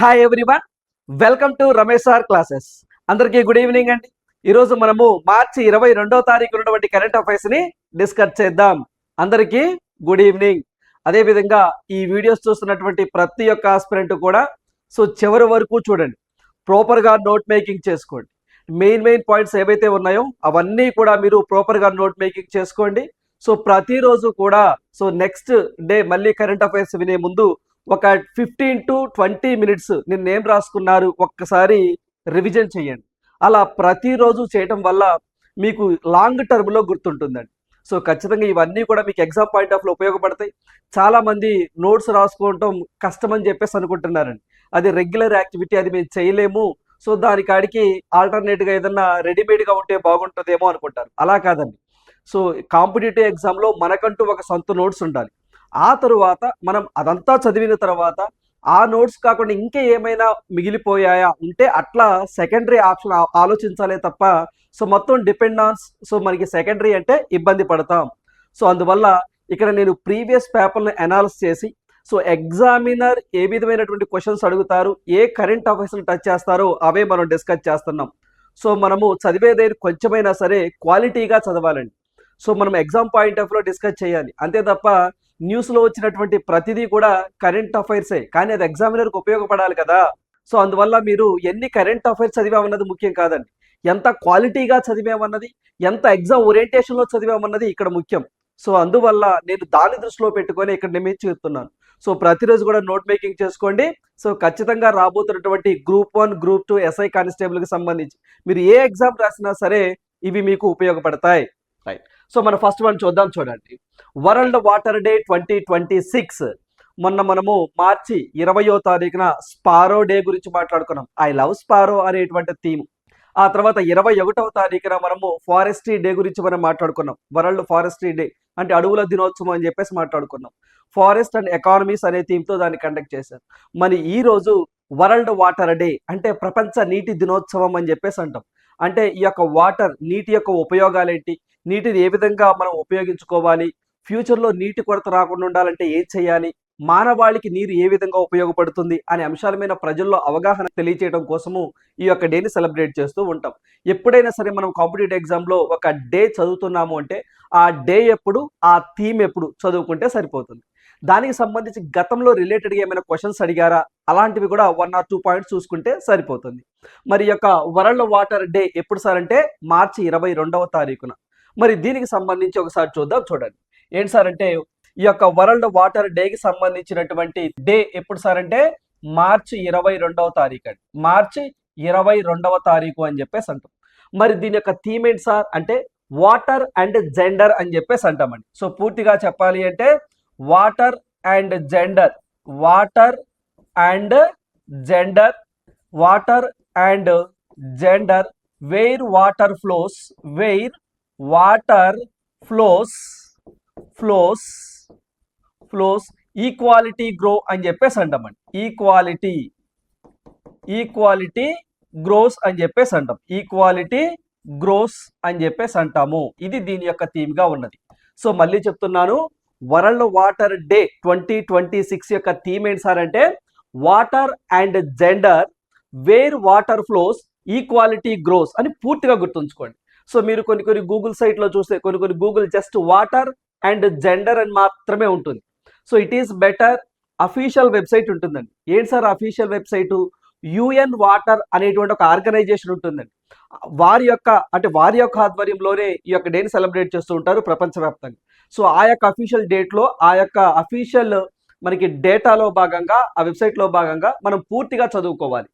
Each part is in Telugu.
Hi everyone, welcome to Ramesh sir classes. అందరికీ గుడ్ ఈవినింగ్ అండి. ఈరోజు మనము మార్చి 22వ తారీఖు ఉన్నటువంటి కరెంట్ అఫైర్స్ ని డిస్కస్ చేద్దాం. అందరికీ గుడ్ ఈవినింగ్. అదేవిధంగా ఈ వీడియోస్ చూస్తున్నటువంటి ప్రతి ఒక్క ఆస్పిరెంట్ కూడా చివరి వరకు చూడండి, ప్రాపర్గా నోట్ మేకింగ్ చేసుకోండి. మెయిన్ పాయింట్స్ ఏవైతే ఉన్నాయో అవన్నీ కూడా మీరు ప్రాపర్గా నోట్ మేకింగ్ చేసుకోండి. ప్రతిరోజు కూడా నెక్స్ట్ డే మళ్ళీ కరెంట్ అఫైర్స్ వినే ముందు ఒక 15 to 20 మినిట్స్ నిన్నేం రాసుకున్నారు ఒక్కసారి రివిజన్ చేయండి. అలా ప్రతిరోజు చేయటం వల్ల మీకు లాంగ్ టర్మ్లో గుర్తుంటుందండి. ఖచ్చితంగా ఇవన్నీ కూడా మీకు ఎగ్జామ్ పాయింట్ ఆఫ్ లో ఉపయోగపడతాయి. చాలా మంది నోట్స్ రాసుకోవటం కష్టం అని చెప్పేసి అనుకుంటున్నారండి. అది రెగ్యులర్ యాక్టివిటీ, అది మేము చేయలేము, దానికాడికి ఆల్టర్నేట్గా ఏదన్నా రెడీమేడ్గా ఉంటే బాగుంటుందేమో అనుకుంటారు. అలా కాదండి. కాంపిటేటివ్ ఎగ్జామ్లో మనకంటూ ఒక సొంత నోట్స్ ఉండాలి. ఆ తరువాత మనం అదంతా చదివిన తర్వాత ఆ నోట్స్ కాకుండా ఇంకా ఏమైనా మిగిలిపోయాయా ఉంటే అట్లా సెకండరీ ఆప్షన్ ఆలోచించాలే తప్ప మొత్తం డిపెండ్ ఆన్ మనకి సెకండరీ అంటే ఇబ్బంది పడతాం. అందువల్ల ఇక్కడ నేను ప్రీవియస్ పేపర్ని అనాలిసిస్ చేసి ఎగ్జామినర్ ఏ విధమైనటువంటి క్వశ్చన్స్ అడుగుతారు, ఏ కరెంట్ అఫైర్స్ని టచ్ చేస్తారో అవే మనం డిస్కస్ చేస్తున్నాం. మనము చదివేదేది కొంచెమైనా సరే క్వాలిటీగా చదవాలండి. మనం ఎగ్జామ్ పాయింట్ ఆఫ్ లో డిస్కస్ చేయాలి. అంతే తప్ప న్యూస్లో వచ్చినటువంటి ప్రతిదీ కూడా కరెంట్ అఫైర్సే, కానీ అది ఎగ్జామినర్కి ఉపయోగపడాలి కదా. అందువల్ల మీరు ఎన్ని కరెంట్ అఫైర్స్ చదివామన్నది ముఖ్యం కాదండి, ఎంత క్వాలిటీగా చదివామన్నది, ఎంత ఎగ్జామ్ ఓరియంటేషన్లో చదివామన్నది ఇక్కడ ముఖ్యం. అందువల్ల నేను దాని దృష్టిలో పెట్టుకొని ఇక్కడ నేను చెప్తున్నాను. ప్రతిరోజు కూడా నోట్ మేకింగ్ చేసుకోండి. ఖచ్చితంగా రాబోతున్నటువంటి గ్రూప్ 1, గ్రూప్ 2 ఎస్ఐ కానిస్టేబుల్కి సంబంధించి మీరు ఏ ఎగ్జామ్ రాసినా సరే ఇవి మీకు ఉపయోగపడతాయి. రైట్. మన ఫస్ట్ వన్ చూడండి. World water day 2026. మొన్న మనము మార్చి 20వ తారీఖున స్పారో డే గురించి మాట్లాడుకున్నాం. ఐ లవ్ స్పారో అనేటువంటి థీమ్. ఆ తర్వాత 21వ తారీఖున మనము ఫారెస్ట్రీ డే గురించి మనం మాట్లాడుకున్నాం. వరల్డ్ ఫారెస్ట్రీ డే అంటే అడవుల దినోత్సవం అని చెప్పేసి మాట్లాడుకున్నాం. ఫారెస్ట్ అండ్ ఎకానమీస్ అనే థీమ్తో దాన్ని కండక్ట్ చేశారు. మరి ఈ రోజు వరల్డ్ వాటర్ డే అంటే ప్రపంచ నీటి దినోత్సవం అని చెప్పేసి అంటాం. అంటే ఈ యొక్క వాటర్, నీటి యొక్క ఉపయోగాలు ఏంటి, నీటిని ఏ విధంగా మనం ఉపయోగించుకోవాలి, ఫ్యూచర్లో నీటి కొరత రాకుండా ఉండాలంటే ఏం చేయాలి, మానవాళికి నీరు ఏ విధంగా ఉపయోగపడుతుంది అనే అంశాల మీద ప్రజల్లో అవగాహన తెలియచేయడం కోసము ఈ యొక్క డేని సెలబ్రేట్ చేస్తూ ఉంటాం. ఎప్పుడైనా సరే మనం కాంపిటేటివ్ ఎగ్జామ్లో ఒక డే చదువుతున్నాము అంటే ఆ డే ఎప్పుడు, ఆ థీమ్ ఎప్పుడు చదువుకుంటే సరిపోతుంది. దానికి సంబంధించి గతంలో రిలేటెడ్గా ఏమైనా క్వశ్చన్స్ అడిగారా, అలాంటివి కూడా 1 or 2 పాయింట్స్ చూసుకుంటే సరిపోతుంది. మరి యొక్క వరల్డ్ వాటర్ డే ఎప్పుడు సార్ అంటే మార్చి 22వ తారీఖున. మరి దీనికి సంబంధించి ఒకసారి చూడండి. ఏంటి సార్ అంటే ఈ యొక్క వరల్డ్ వాటర్ డేకి సంబంధించినటువంటి డే ఎప్పుడు సార్ అంటే మార్చి 22వ తారీఖు అండి. మార్చి 22వ తారీఖు అని చెప్పేసి అంటాం. మరి దీని యొక్క థీమ్ ఏంటి సార్ అంటే వాటర్ అండ్ జెండర్ అని చెప్పేసి అంటామండి. పూర్తిగా చెప్పాలి అంటే water and gender, water and gender, water and gender, wear water flows, wear water flows equality grow అని చెప్పేసి అంటామండి. ఈక్వాలిటీ గ్రోస్ అని చెప్పేసి అంటాం. ఈక్వాలిటీ గ్రోస్ అని చెప్పేసి అంటాము. ఇది దీని యొక్క థీమ్ గా ఉన్నది. మళ్ళీ చెప్తున్నాను, వరల్డ్ వాటర్ డే 2026 యొక్క థీమ్ ఏంటి సార్ అంటే water and gender, wear water flows equality gross అని పూర్తిగా గుర్తుంచుకోండి. మీరు కొన్ని గూగుల్ సైట్లో చూస్తే కొన్ని Google just water and gender అని మాత్రమే ఉంటుంది. It is better official website ఉంటుందండి. ఏంటి sir official website? UN water అనేటువంటి ఒక ఆర్గనైజేషన్ ఉంటుందండి. వారి యొక్క ఆధ్వర్యంలోనే ఈ యొక్క డేని సెలబ్రేట్ చేస్తూ ఉంటారు ప్రపంచవ్యాప్తంగా. ఆ యొక్క అఫీషియల్ డేట్లో ఆ యొక్క అఫీషియల్ మనకి డేటాలో భాగంగా, ఆ వెబ్సైట్లో భాగంగా మనం పూర్తిగా చదువుకోవాలి.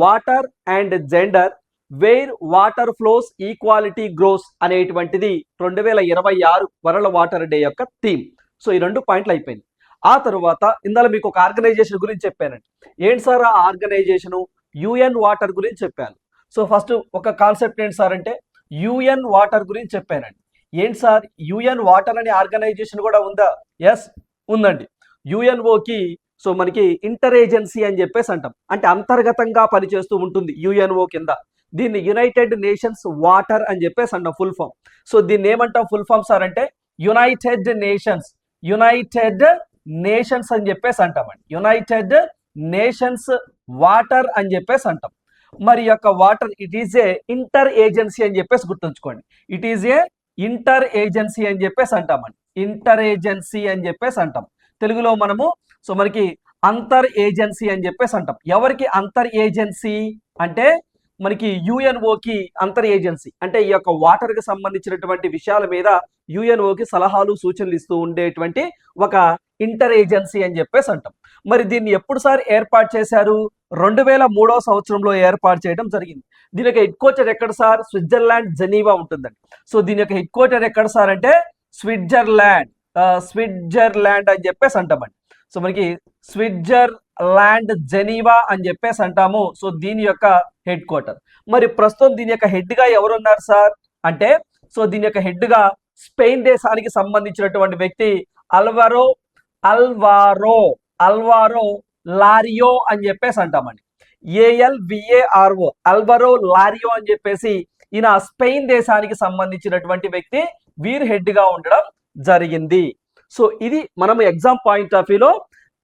Water and gender, wear water flows equality gross అనేటువంటిది 2026 వరల్డ్ వాటర్ డే యొక్క థీమ్. ఈ 2 పాయింట్లు అయిపోయింది. ఆ తర్వాత ఇందులో మీకు ఒక ఆర్గనైజేషన్ గురించి చెప్పానండి. ఏంటి సార్ ఆ ఆర్గనైజేషను? యుఎన్ వాటర్ గురించి చెప్పాను. ఫస్ట్ ఒక కాన్సెప్ట్ ఏంటి సార్ అంటే యుఎన్ వాటర్ గురించి చెప్పానండి. ఏంటి సార్ యుఎన్ వాటర్ అనే ఆర్గనైజేషన్ కూడా ఉందా? ఎస్, ఉందండి. యుఎన్ఓకి మనకి ఇంటర్ ఏజెన్సీ అని చెప్పేసి అంటాం. అంటే అంతర్గతంగా పనిచేస్తూ ఉంటుంది యుఎన్ఓ కింద. దీన్ని యునైటెడ్ నేషన్స్ వాటర్ అని చెప్పేసి అంటాం ఫుల్ ఫామ్. దీన్ని ఏమంటాం ఫుల్ ఫామ్ సార్ అంటే యునైటెడ్ నేషన్స్ అని చెప్పేసి అంటామండి. యునైటెడ్ నేషన్స్ వాటర్ అని చెప్పేసి అంటాం. మరి యొక్క water it is a inter agency అని చెప్పేసి గుర్తుంచుకోండి. It is a inter agency అని చెప్పేసి అంటామండి. ఇంటర్ ఏజెన్సీ అని చెప్పేసి అంటాం. తెలుగులో మనము సో మనకి అంతర్ ఏజెన్సీ అని చెప్పేసి అంటాం. ఎవరికి అంతర్ ఏజెన్సీ అంటే మనకి యుఎన్ఓకి అంతర్ ఏజెన్సీ అంటే ఈ యొక్క వాటర్ కి సంబంధించినటువంటి విషయాల మీద యుఎన్ఓకి సలహాలు సూచనలు ఇస్తూ ఉండేటువంటి ఒక ఇంటర్ ఏజెన్సీ అని చెప్పేసి అంటాం. మరి దీన్ని ఎప్పుడు సార్ ఏర్పాటు చేశారు? 2003వ సంవత్సరంలో ఏర్పాటు చేయడం జరిగింది. దీని యొక్క హెడ్ క్వార్టర్ ఎక్కడ సార్? స్విట్జర్లాండ్ జెనీవా ఉంటుందండి. సో దీని యొక్క హెడ్ క్వార్టర్ ఎక్కడ సార్ అంటే స్విట్జర్లాండ్ అని చెప్పేసి అంటామండి. సో మనకి స్విట్జర్లాండ్ జెనీవా అని చెప్పేసి అంటాము. సో దీని యొక్క హెడ్ క్వార్టర్. మరి ప్రస్తుతం దీని యొక్క హెడ్ గా ఎవరు ఉన్నారు సార్ అంటే సో దీని యొక్క హెడ్ గా స్పెయిన్ దేశానికి సంబంధించినటువంటి వ్యక్తి అల్వారో లారియో అని చెప్పేసి అంటామండి. ALVARO అల్వారో లారియో అని చెప్పేసి ఈయన స్పెయిన్ దేశానికి సంబంధించినటువంటి వ్యక్తి, వీరు హెడ్ గా ఉండడం జరిగింది. సో ఇది మనము ఎగ్జామ్ పాయింట్ ఆఫ్ వ్యూలో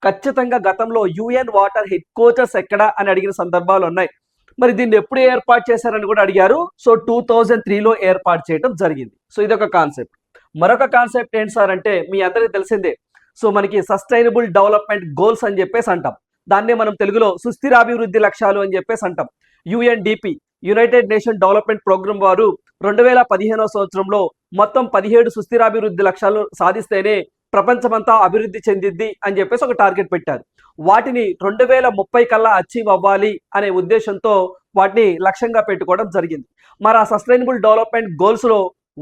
ఖచ్చితంగా గతంలో యుఎన్ వాటర్ హెడ్ క్వార్టర్స్ ఎక్కడ అని అడిగిన సందర్భాలు ఉన్నాయి. మరి దీన్ని ఎప్పుడు ఏర్పాటు చేశారని కూడా అడిగారు. సో 2003లో ఏర్పాటు చేయడం జరిగింది. సో ఇదొక కాన్సెప్ట్. మరొక కాన్సెప్ట్ ఏంటి సార్ అంటే మీ అందరికీ తెలిసిందే. సో మనకి సస్టైనబుల్ డెవలప్మెంట్ గోల్స్ అని చెప్పేసి అంటాం. దాన్నే మనం తెలుగులో సుస్థిరాభివృద్ధి లక్ష్యాలు అని చెప్పేసి అంటాం. UNDP United Nation development programme వారు 2015వ సంవత్సరంలో మొత్తం 17 సుస్థిరాభివృద్ధి లక్ష్యాలు సాధిస్తేనే ప్రపంచమంతా అభివృద్ధి చెందిద్ది అని చెప్పేసి ఒక టార్గెట్ పెట్టారు. వాటిని 2030 కల్లా అచీవ్ అవ్వాలి అనే ఉద్దేశంతో వాటిని లక్ష్యంగా పెట్టుకోవడం జరిగింది. మరి ఆ సస్టైనబుల్ డెవలప్మెంట్ గోల్స్ లో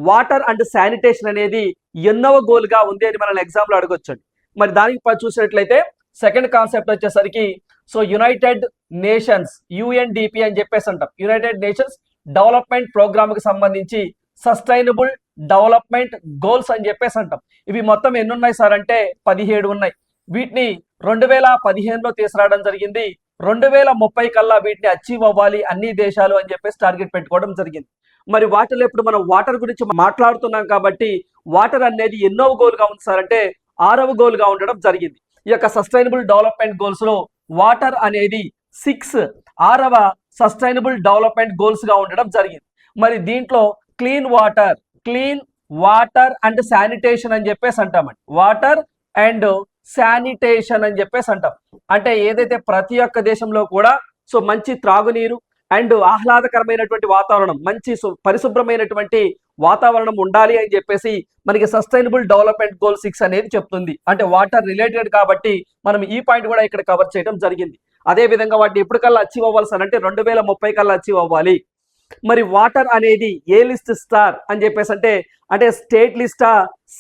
వాటర్ అండ్ శానిటేషన్ అనేది ఎన్నవ గోల్ గా ఉంది అని మనం ఎగ్జామ్ లో అడగొచ్చండి. మరి దానికి చూసినట్లయితే సెకండ్ కాన్సెప్ట్ వచ్చేసరికి సో యునైటెడ్ నేషన్స్ UNDP అని చెప్పేసి అంటాం. యునైటెడ్ నేషన్స్ డెవలప్మెంట్ ప్రోగ్రామ్ కి సంబంధించి సస్టైనబుల్ డెవలప్మెంట్ గోల్స్ అని చెప్పేసి అంటాం. ఇవి మొత్తం ఎన్ని ఉన్నాయి సార్ అంటే 17 ఉన్నాయి. వీటిని 2015లో తీసుకురావడం జరిగింది. 2030 కల్లా వీటిని అచీవ్ అవ్వాలి అన్ని దేశాలు అని చెప్పేసి టార్గెట్ పెట్టుకోవడం జరిగింది. మరి వాటిలో ఇప్పుడు మనం వాటర్ గురించి మాట్లాడుతున్నాం కాబట్టి వాటర్ అనేది ఎన్నో గోల్ గా ఉంది సార్ అంటే 6వ గోల్ గా ఉండడం జరిగింది. ఈ యొక్క సస్టైనబుల్ డెవలప్మెంట్ గోల్స్ లో వాటర్ అనేది 6వ సస్టైనబుల్ డెవలప్మెంట్ గోల్స్ గా ఉండడం జరిగింది. మరి దీంట్లో క్లీన్ వాటర్ అండ్ శానిటేషన్ అని చెప్పేసి అంటామండి. వాటర్ అండ్ శానిటేషన్ అని చెప్పేసి అంటాం. అంటే ఏదైతే ప్రతి ఒక్క దేశంలో కూడా సో మంచి త్రాగునీరు అండ్ ఆహ్లాదకరమైనటువంటి వాతావరణం, మంచి పరిశుభ్రమైనటువంటి వాతావరణం ఉండాలి అని చెప్పేసి మనకి సస్టైనబుల్ డెవలప్మెంట్ గోల్ 6 అనేది చెప్తుంది. అంటే వాటర్ రిలేటెడ్ కాబట్టి మనం ఈ పాయింట్ కూడా ఇక్కడ కవర్ చేయడం జరిగింది. అదే విధంగా వాటిని ఎప్పటికల్లా అచీవ్ అవ్వాలి అంటే 2030 కల్లా అచీవ్ అవ్వాలి. మరి వాటర్ అనేది ఏ లిస్ట్ స్టార్ అని చెప్పేసి అంటే స్టేట్ లిస్టా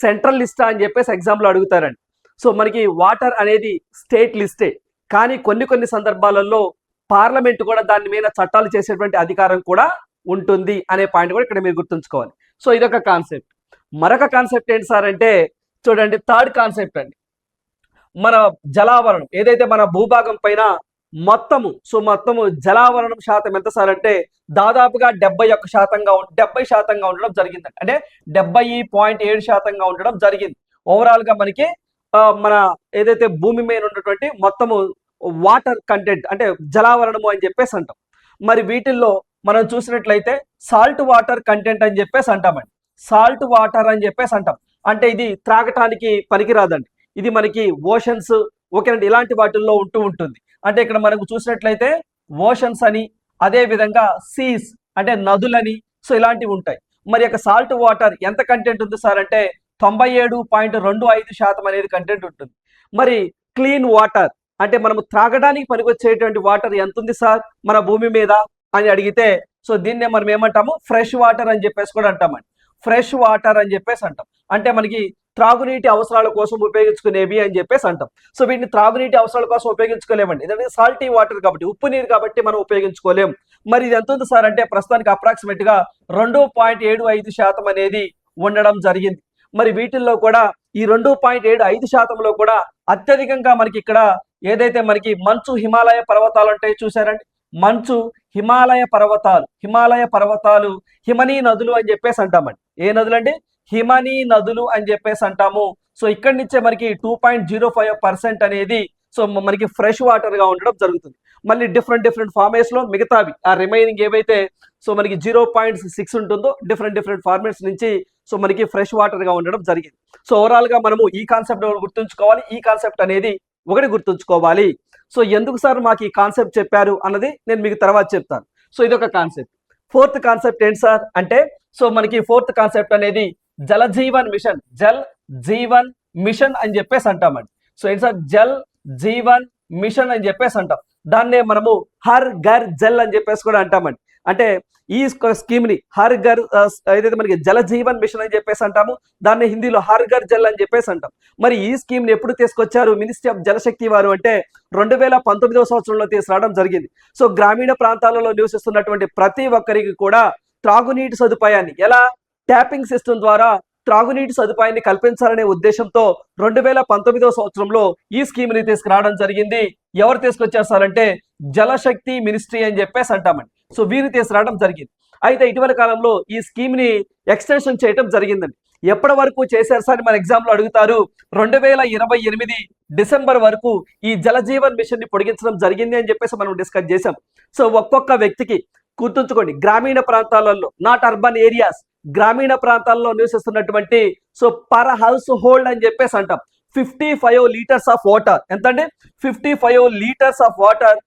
సెంట్రల్ లిస్టా అని చెప్పేసి ఎగ్జామ్ లో అడుగుతారండి. సో మనకి వాటర్ అనేది స్టేట్ లిస్టే, కానీ కొన్ని సందర్భాలలో పార్లమెంట్ కూడా దాని మీద చట్టాలు చేసేటువంటి అధికారం కూడా ఉంటుంది అనే పాయింట్ కూడా ఇక్కడ మీరు గుర్తుంచుకోవాలి. సో ఇదొక కాన్సెప్ట్. మరొక కాన్సెప్ట్ ఏంటి సార్ అంటే చూడండి, థర్డ్ కాన్సెప్ట్ అండి. మన జలావరణం ఏదైతే మన భూభాగం పైన మొత్తము జలావరణం శాతం ఎంత సార్ అంటే దాదాపుగా 70% ఉండడం జరిగిందండి. అంటే 70.7% ఉండడం జరిగింది. ఓవరాల్ గా మనకి మన ఏదైతే భూమి మీద ఉన్నటువంటి మొత్తము వాటర్ కంటెంట్ అంటే జలావరణము అని చెప్పేసి అంటాం. మరి వీటిల్లో మనం చూసినట్లయితే సాల్ట్ వాటర్ కంటెంట్ అని చెప్పేసి అంటామండి. సాల్ట్ వాటర్ అని చెప్పేసి అంటాం. అంటే ఇది త్రాగటానికి పనికిరాదండి. ఇది మనకి ఓషన్స్ ఓకేనండి ఇలాంటి వాటిల్లో ఉంటుంది. అంటే ఇక్కడ మనకు చూసినట్లయితే ఓషన్స్ అని, అదే విధంగా సీస్ అంటే నదులని, సో ఇలాంటివి ఉంటాయి. మరి యొక్క సాల్ట్ వాటర్ ఎంత కంటెంట్ ఉంది సార్ అంటే 97.25% అనేది కంటెంట్ ఉంటుంది. మరి క్లీన్ వాటర్ అంటే మనము త్రాగడానికి పనికొచ్చేటువంటి వాటర్ ఎంత ఉంది సార్ మన భూమి మీద అని అడిగితే సో దీన్నే మనం ఏమంటాము ఫ్రెష్ వాటర్ అని చెప్పేసి కూడా అంటామండి. ఫ్రెష్ వాటర్ అని చెప్పేసి అంటాం. అంటే మనకి త్రాగునీటి అవసరాల కోసం ఉపయోగించుకునేవి అని చెప్పేసి అంటాం. సో వీటిని త్రాగునీటి అవసరాల కోసం ఉపయోగించుకోలేమండి. ఎందుకంటే సాల్టీ వాటర్ కాబట్టి, ఉప్పు నీరు కాబట్టి మనం ఉపయోగించుకోలేం. మరి ఇది ఎంత ఉంది సార్ అంటే ప్రస్తుతానికి అప్రాక్సిమేట్ గా 2.75% అనేది ఉండడం జరిగింది. మరి వీటిల్లో కూడా ఈ 2.75%లో కూడా అత్యధికంగా మనకి ఇక్కడ ఏదైతే మనకి మంచు హిమాలయ పర్వతాలు ఉంటాయి చూసారండి, మంచు హిమాలయ పర్వతాలు హిమనీ నదులు అని చెప్పేసి అంటామండి. ఏ నదులు అండి? హిమనీ నదులు అని చెప్పేసి అంటాము. సో ఇక్కడి నుంచే మనకి 2.05% అనేది సో మనకి ఫ్రెష్ వాటర్ గా ఉండడం జరుగుతుంది. మళ్ళీ డిఫరెంట్ ఫార్మేట్స్ లో మిగతావి ఆ రిమైనింగ్ ఏవైతే సో మనకి 0.6 ఉంటుందో డిఫరెంట్ ఫార్మేట్స్ నుంచి సో మనకి ఫ్రెష్ వాటర్ గా ఉండడం జరిగింది. సో ఓవరాల్ గా మనము ఈ కాన్సెప్ట్ గుర్తుంచుకోవాలి. ఈ కాన్సెప్ట్ అనేది ఒకటి గుర్తుంచుకోవాలి. సో ఎందుకు సార్ మాకు ఈ కాన్సెప్ట్ చెప్పారు అన్నది నేను మీకు తర్వాత చెప్తాను. సో ఇది ఒక కాన్సెప్ట్. ఫోర్త్ కాన్సెప్ట్ ఏంటి సార్ అంటే సో మనకి ఫోర్త్ కాన్సెప్ట్ అనేది జల జీవన్ మిషన్, జల్ జీవన్ మిషన్ అని చెప్పేసి అంటామండి. సో ఏంటి సార్ జల్ జీవన్ మిషన్ అని చెప్పేసి అంటాం. దాన్నే మనము హర్ ఘర్ జల్ అని చెప్పేసి కూడా అంటామండి. అంటే ఈ స్కీమ్ ని హర్ ఘర్ ఏదైతే మనకి జల జీవన్ మిషన్ అని చెప్పేసి అంటాము, దాన్ని హిందీలో హర్ ఘర్ జల్ అని చెప్పేసి అంటాం. మరి ఈ స్కీమ్ ని ఎప్పుడు తీసుకొచ్చారు మినిస్ట్రీ ఆఫ్ జలశక్తి వారు అంటే 2019వ సంవత్సరంలో తీసుకురావడం జరిగింది. సో గ్రామీణ ప్రాంతాలలో నివసిస్తున్నటువంటి ప్రతి ఒక్కరికి కూడా త్రాగునీటి సదుపాయాన్ని ఎలా ట్యాపింగ్ సిస్టమ్ ద్వారా త్రాగునీటి సదుపాయాన్ని కల్పించాలనే ఉద్దేశంతో 2019వ సంవత్సరంలో ఈ స్కీమ్ ని తీసుకురావడం జరిగింది. ఎవరు తీసుకొచ్చేస్తారంటే జలశక్తి మినిస్ట్రీ అని చెప్పేసి అంటామండి. సో వీరు తీసుకురావడం జరిగింది. అయితే ఇటీవల కాలంలో ఈ స్కీమ్ ని ఎక్స్టెన్షన్ చేయడం జరిగిందండి. ఎప్పటి వరకు చేశారు సార్ మన ఎగ్జామ్ లో అడుగుతారు. 2028 డిసెంబర్ వరకు ఈ జల జీవన్ మిషన్ ని పొడిగించడం జరిగింది అని చెప్పేసి మనం డిస్కస్ చేసాం. సో ఒక్కొక్క వ్యక్తికి గుర్తుంచుకోండి, గ్రామీణ ప్రాంతాలలో నాట్ అర్బన్ ఏరియాస్, గ్రామీణ ప్రాంతాల్లో నివసిస్తున్నటువంటి సో పర్ హౌస్ హోల్డ్ అని చెప్పేసి అంటాం 55 లీటర్స్ ఆఫ్ వాటర్. ఎంత అంటే 55 litres of water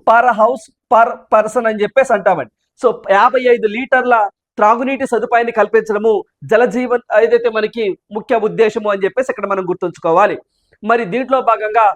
per house per person అని చెప్పేసి అంటామండి. సో 55 లీటర్ల త్రాగునీటి సదుపాయాన్ని కల్పించడము జల జీవన్ ఏదైతే మనకి ముఖ్య ఉద్దేశము అని చెప్పేసి ఇక్కడ మనం గుర్తుంచుకోవాలి. మరి దీంట్లో భాగంగా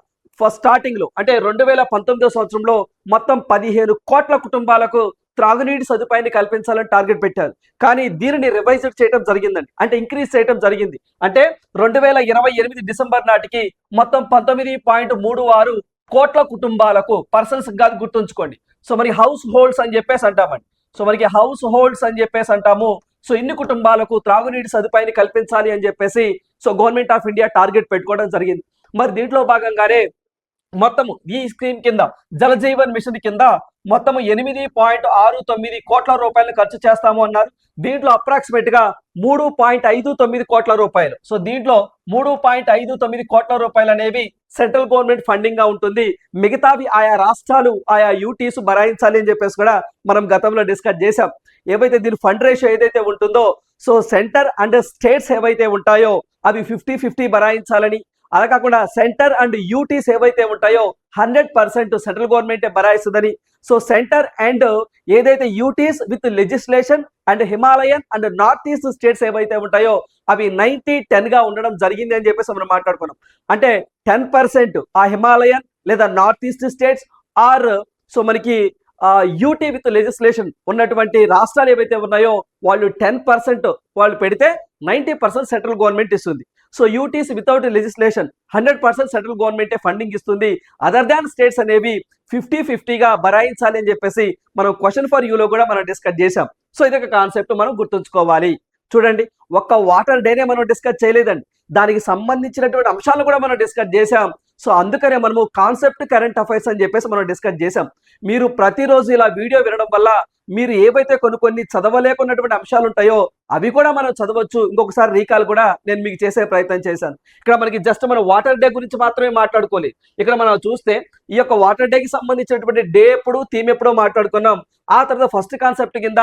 ఫస్ట్ స్టార్టింగ్ లో అంటే 2019వ సంవత్సరంలో మొత్తం 15 కోట్ల కుటుంబాలకు త్రాగునీటి సదుపాయాన్ని కల్పించాలని టార్గెట్ పెట్టారు. కానీ దీనిని రివైజ్ చేయడం జరిగిందండి, అంటే ఇంక్రీజ్ చేయడం జరిగింది. అంటే 2028 డిసెంబర్ నాటికి మొత్తం 19.36 కోట్ల కుటుంబాలకు, పర్సన్స్ కాదు గుర్తుంచుకోండి. సో మరి హౌస్ హోల్డ్స్ అని చెప్పేసి అంటామండి. సో మనకి హౌస్ హోల్డ్స్ అని చెప్పేసి అంటాము. సో ఇన్ని కుటుంబాలకు త్రాగునీటి సదుపాయాన్ని కల్పించాలి అని చెప్పేసి so government of India target పెట్టుకోవడం జరిగింది. మరి దీంట్లో భాగంగానే మొత్తము ఈ స్కీమ్ కింద జల జీవన్ మిషన్ కింద మొత్తము 8.69 కోట్ల రూపాయలను ఖర్చు చేస్తాము అన్నారు. దీంట్లో అప్రాక్సిమేట్ గా 3.59 కోట్ల రూపాయలు. సో దీంట్లో 3.59 కోట్ల రూపాయలు అనేవి సెంట్రల్ గవర్నమెంట్ ఫండింగ్ గా ఉంటుంది. మిగతావి ఆయా రాష్ట్రాలు ఆయా యూటీస్ భరాయించాలి అని చెప్పేసి కూడా మనం గతంలో డిస్కస్ చేశాం. ఏవైతే దీని ఫండ్ రేషియో ఏదైతే ఉంటుందో సో సెంటర్ అండ్ స్టేట్స్ ఏవైతే ఉంటాయో అవి 50-50 భరాయించాలని, అలా కాకుండా సెంటర్ అండ్ యూటీస్ ఏవైతే ఉంటాయో 100% సెంట్రల్ గవర్నమెంటే భరాయిస్తుందని. సో సెంటర్ అండ్ ఏదైతే UTs with legislation and Himalayan and north east states ఏవైతే ఉంటాయో అవి 90-10 గా ఉండడం జరిగింది అని చెప్పేసి మనం మాట్లాడుకున్నాం. అంటే 10% ఆ హిమాలయన్ లేదా north east states or so మనకి యూటీ విత్ లెజిస్లేషన్ ఉన్నటువంటి రాష్ట్రాలు ఏవైతే ఉన్నాయో వాళ్ళు 10% వాళ్ళు పెడితే 90% సెంట్రల్ గవర్నమెంట్ ఇస్తుంది. So UTs without legislation 100% central గవర్నమెంటే ఫండింగ్ ఇస్తుంది. అదర్ దాన్ స్టేట్స్ అనేవి 50-50 గా భరాయించాలి అని చెప్పేసి మనం క్వశ్చన్ ఫర్ యూలో కూడా మనం డిస్కస్ చేసాం. సో ఇదొక కాన్సెప్ట్ మనం గుర్తుంచుకోవాలి. చూడండి, ఒక్క వాటర్ డేనే మనం డిస్కస్ చేయలేదండి, దానికి సంబంధించినటువంటి అంశాలు కూడా మనం డిస్కస్ చేసాం. సో అందుకనే మనము కాన్సెప్ట్ కరెంట్ అఫైర్స్ అని చెప్పేసి మనం డిస్కస్ చేసాం. మీరు ప్రతిరోజు ఇలా వీడియో వినడం వల్ల మీరు ఏవైతే కొన్ని చదవలేకున్నటువంటి అంశాలు ఉంటాయో అవి కూడా మనం చదవచ్చు. ఇంకొకసారి రీకాల్ కూడా నేను మీకు చేసే ప్రయత్నం చేశాను. ఇక్కడ మనకి జస్ట్ మనం వాటర్ డే గురించి మాత్రమే మాట్లాడుకోలేదు. ఇక్కడ మనం చూస్తే ఈ యొక్క వాటర్ డేకి సంబంధించినటువంటి డే ఎప్పుడు, థీమ్ ఎప్పుడో మాట్లాడుకున్నాం. ఆ తర్వాత ఫస్ట్ కాన్సెప్ట్ కింద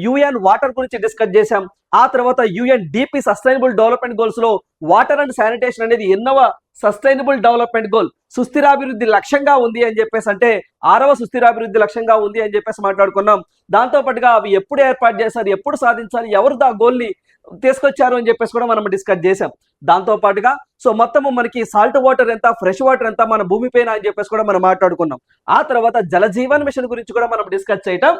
యుఎన్ వాటర్ గురించి డిస్కస్ చేశాం. ఆ తర్వాత UNDP సస్టైనబుల్ డెవలప్మెంట్ గోల్స్ లో వాటర్ అండ్ శానిటేషన్ అనేది ఎన్నవ సస్టైనబుల్ డెవలప్మెంట్ గోల్, సుస్థిరాభివృద్ధి లక్ష్యంగా ఉంది అని చెప్పేసి, అంటే 6వ సుస్థిరాభివృద్ధి లక్ష్యంగా ఉంది అని చెప్పేసి మాట్లాడుకున్నాం. దాంతో పాటుగా అవి ఎప్పుడు ఏర్పాటు చేశారు, ఎప్పుడు సాధించాలి, ఎవరు దా గోల్ ని తీసుకొచ్చారు అని చెప్పేసి కూడా మనం డిస్కస్ చేసాం. దాంతో పాటుగా సో మొత్తము మనకి సాల్ట్ వాటర్ ఎంత, ఫ్రెష్ వాటర్ ఎంత మన భూమిపైన అని చెప్పేసి కూడా మనం మాట్లాడుకున్నాం. ఆ తర్వాత జల జీవన్ మిషన్ గురించి కూడా మనం డిస్కస్ చేయటం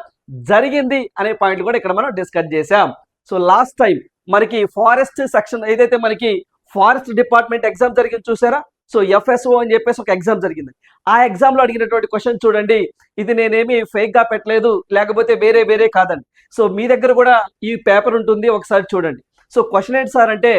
జరిగింది అనే పాయింట్ కూడా ఇక్కడ మనం డిస్కస్ చేసాం. సో లాస్ట్ టైం మనకి ఫారెస్ట్ సెక్షన్ ఏదైతే మనకి ఫారెస్ట్ డిపార్ట్మెంట్ ఎగ్జామ్ జరిగింది చూసారా. సో FSO అని చెప్పేసి ఒక ఎగ్జామ్ జరిగింది. ఆ ఎగ్జామ్ లో అడిగినటువంటి క్వశ్చన్ చూడండి, ఇది నేనేమి ఫేక్ గా పెట్టలేదు, లేకపోతే వేరే కాదండి. సో మీ దగ్గర కూడా ఈ పేపర్ ఉంటుంది, ఒకసారి చూడండి. సో క్వశ్చన్ ఏంటి సార్ అంటే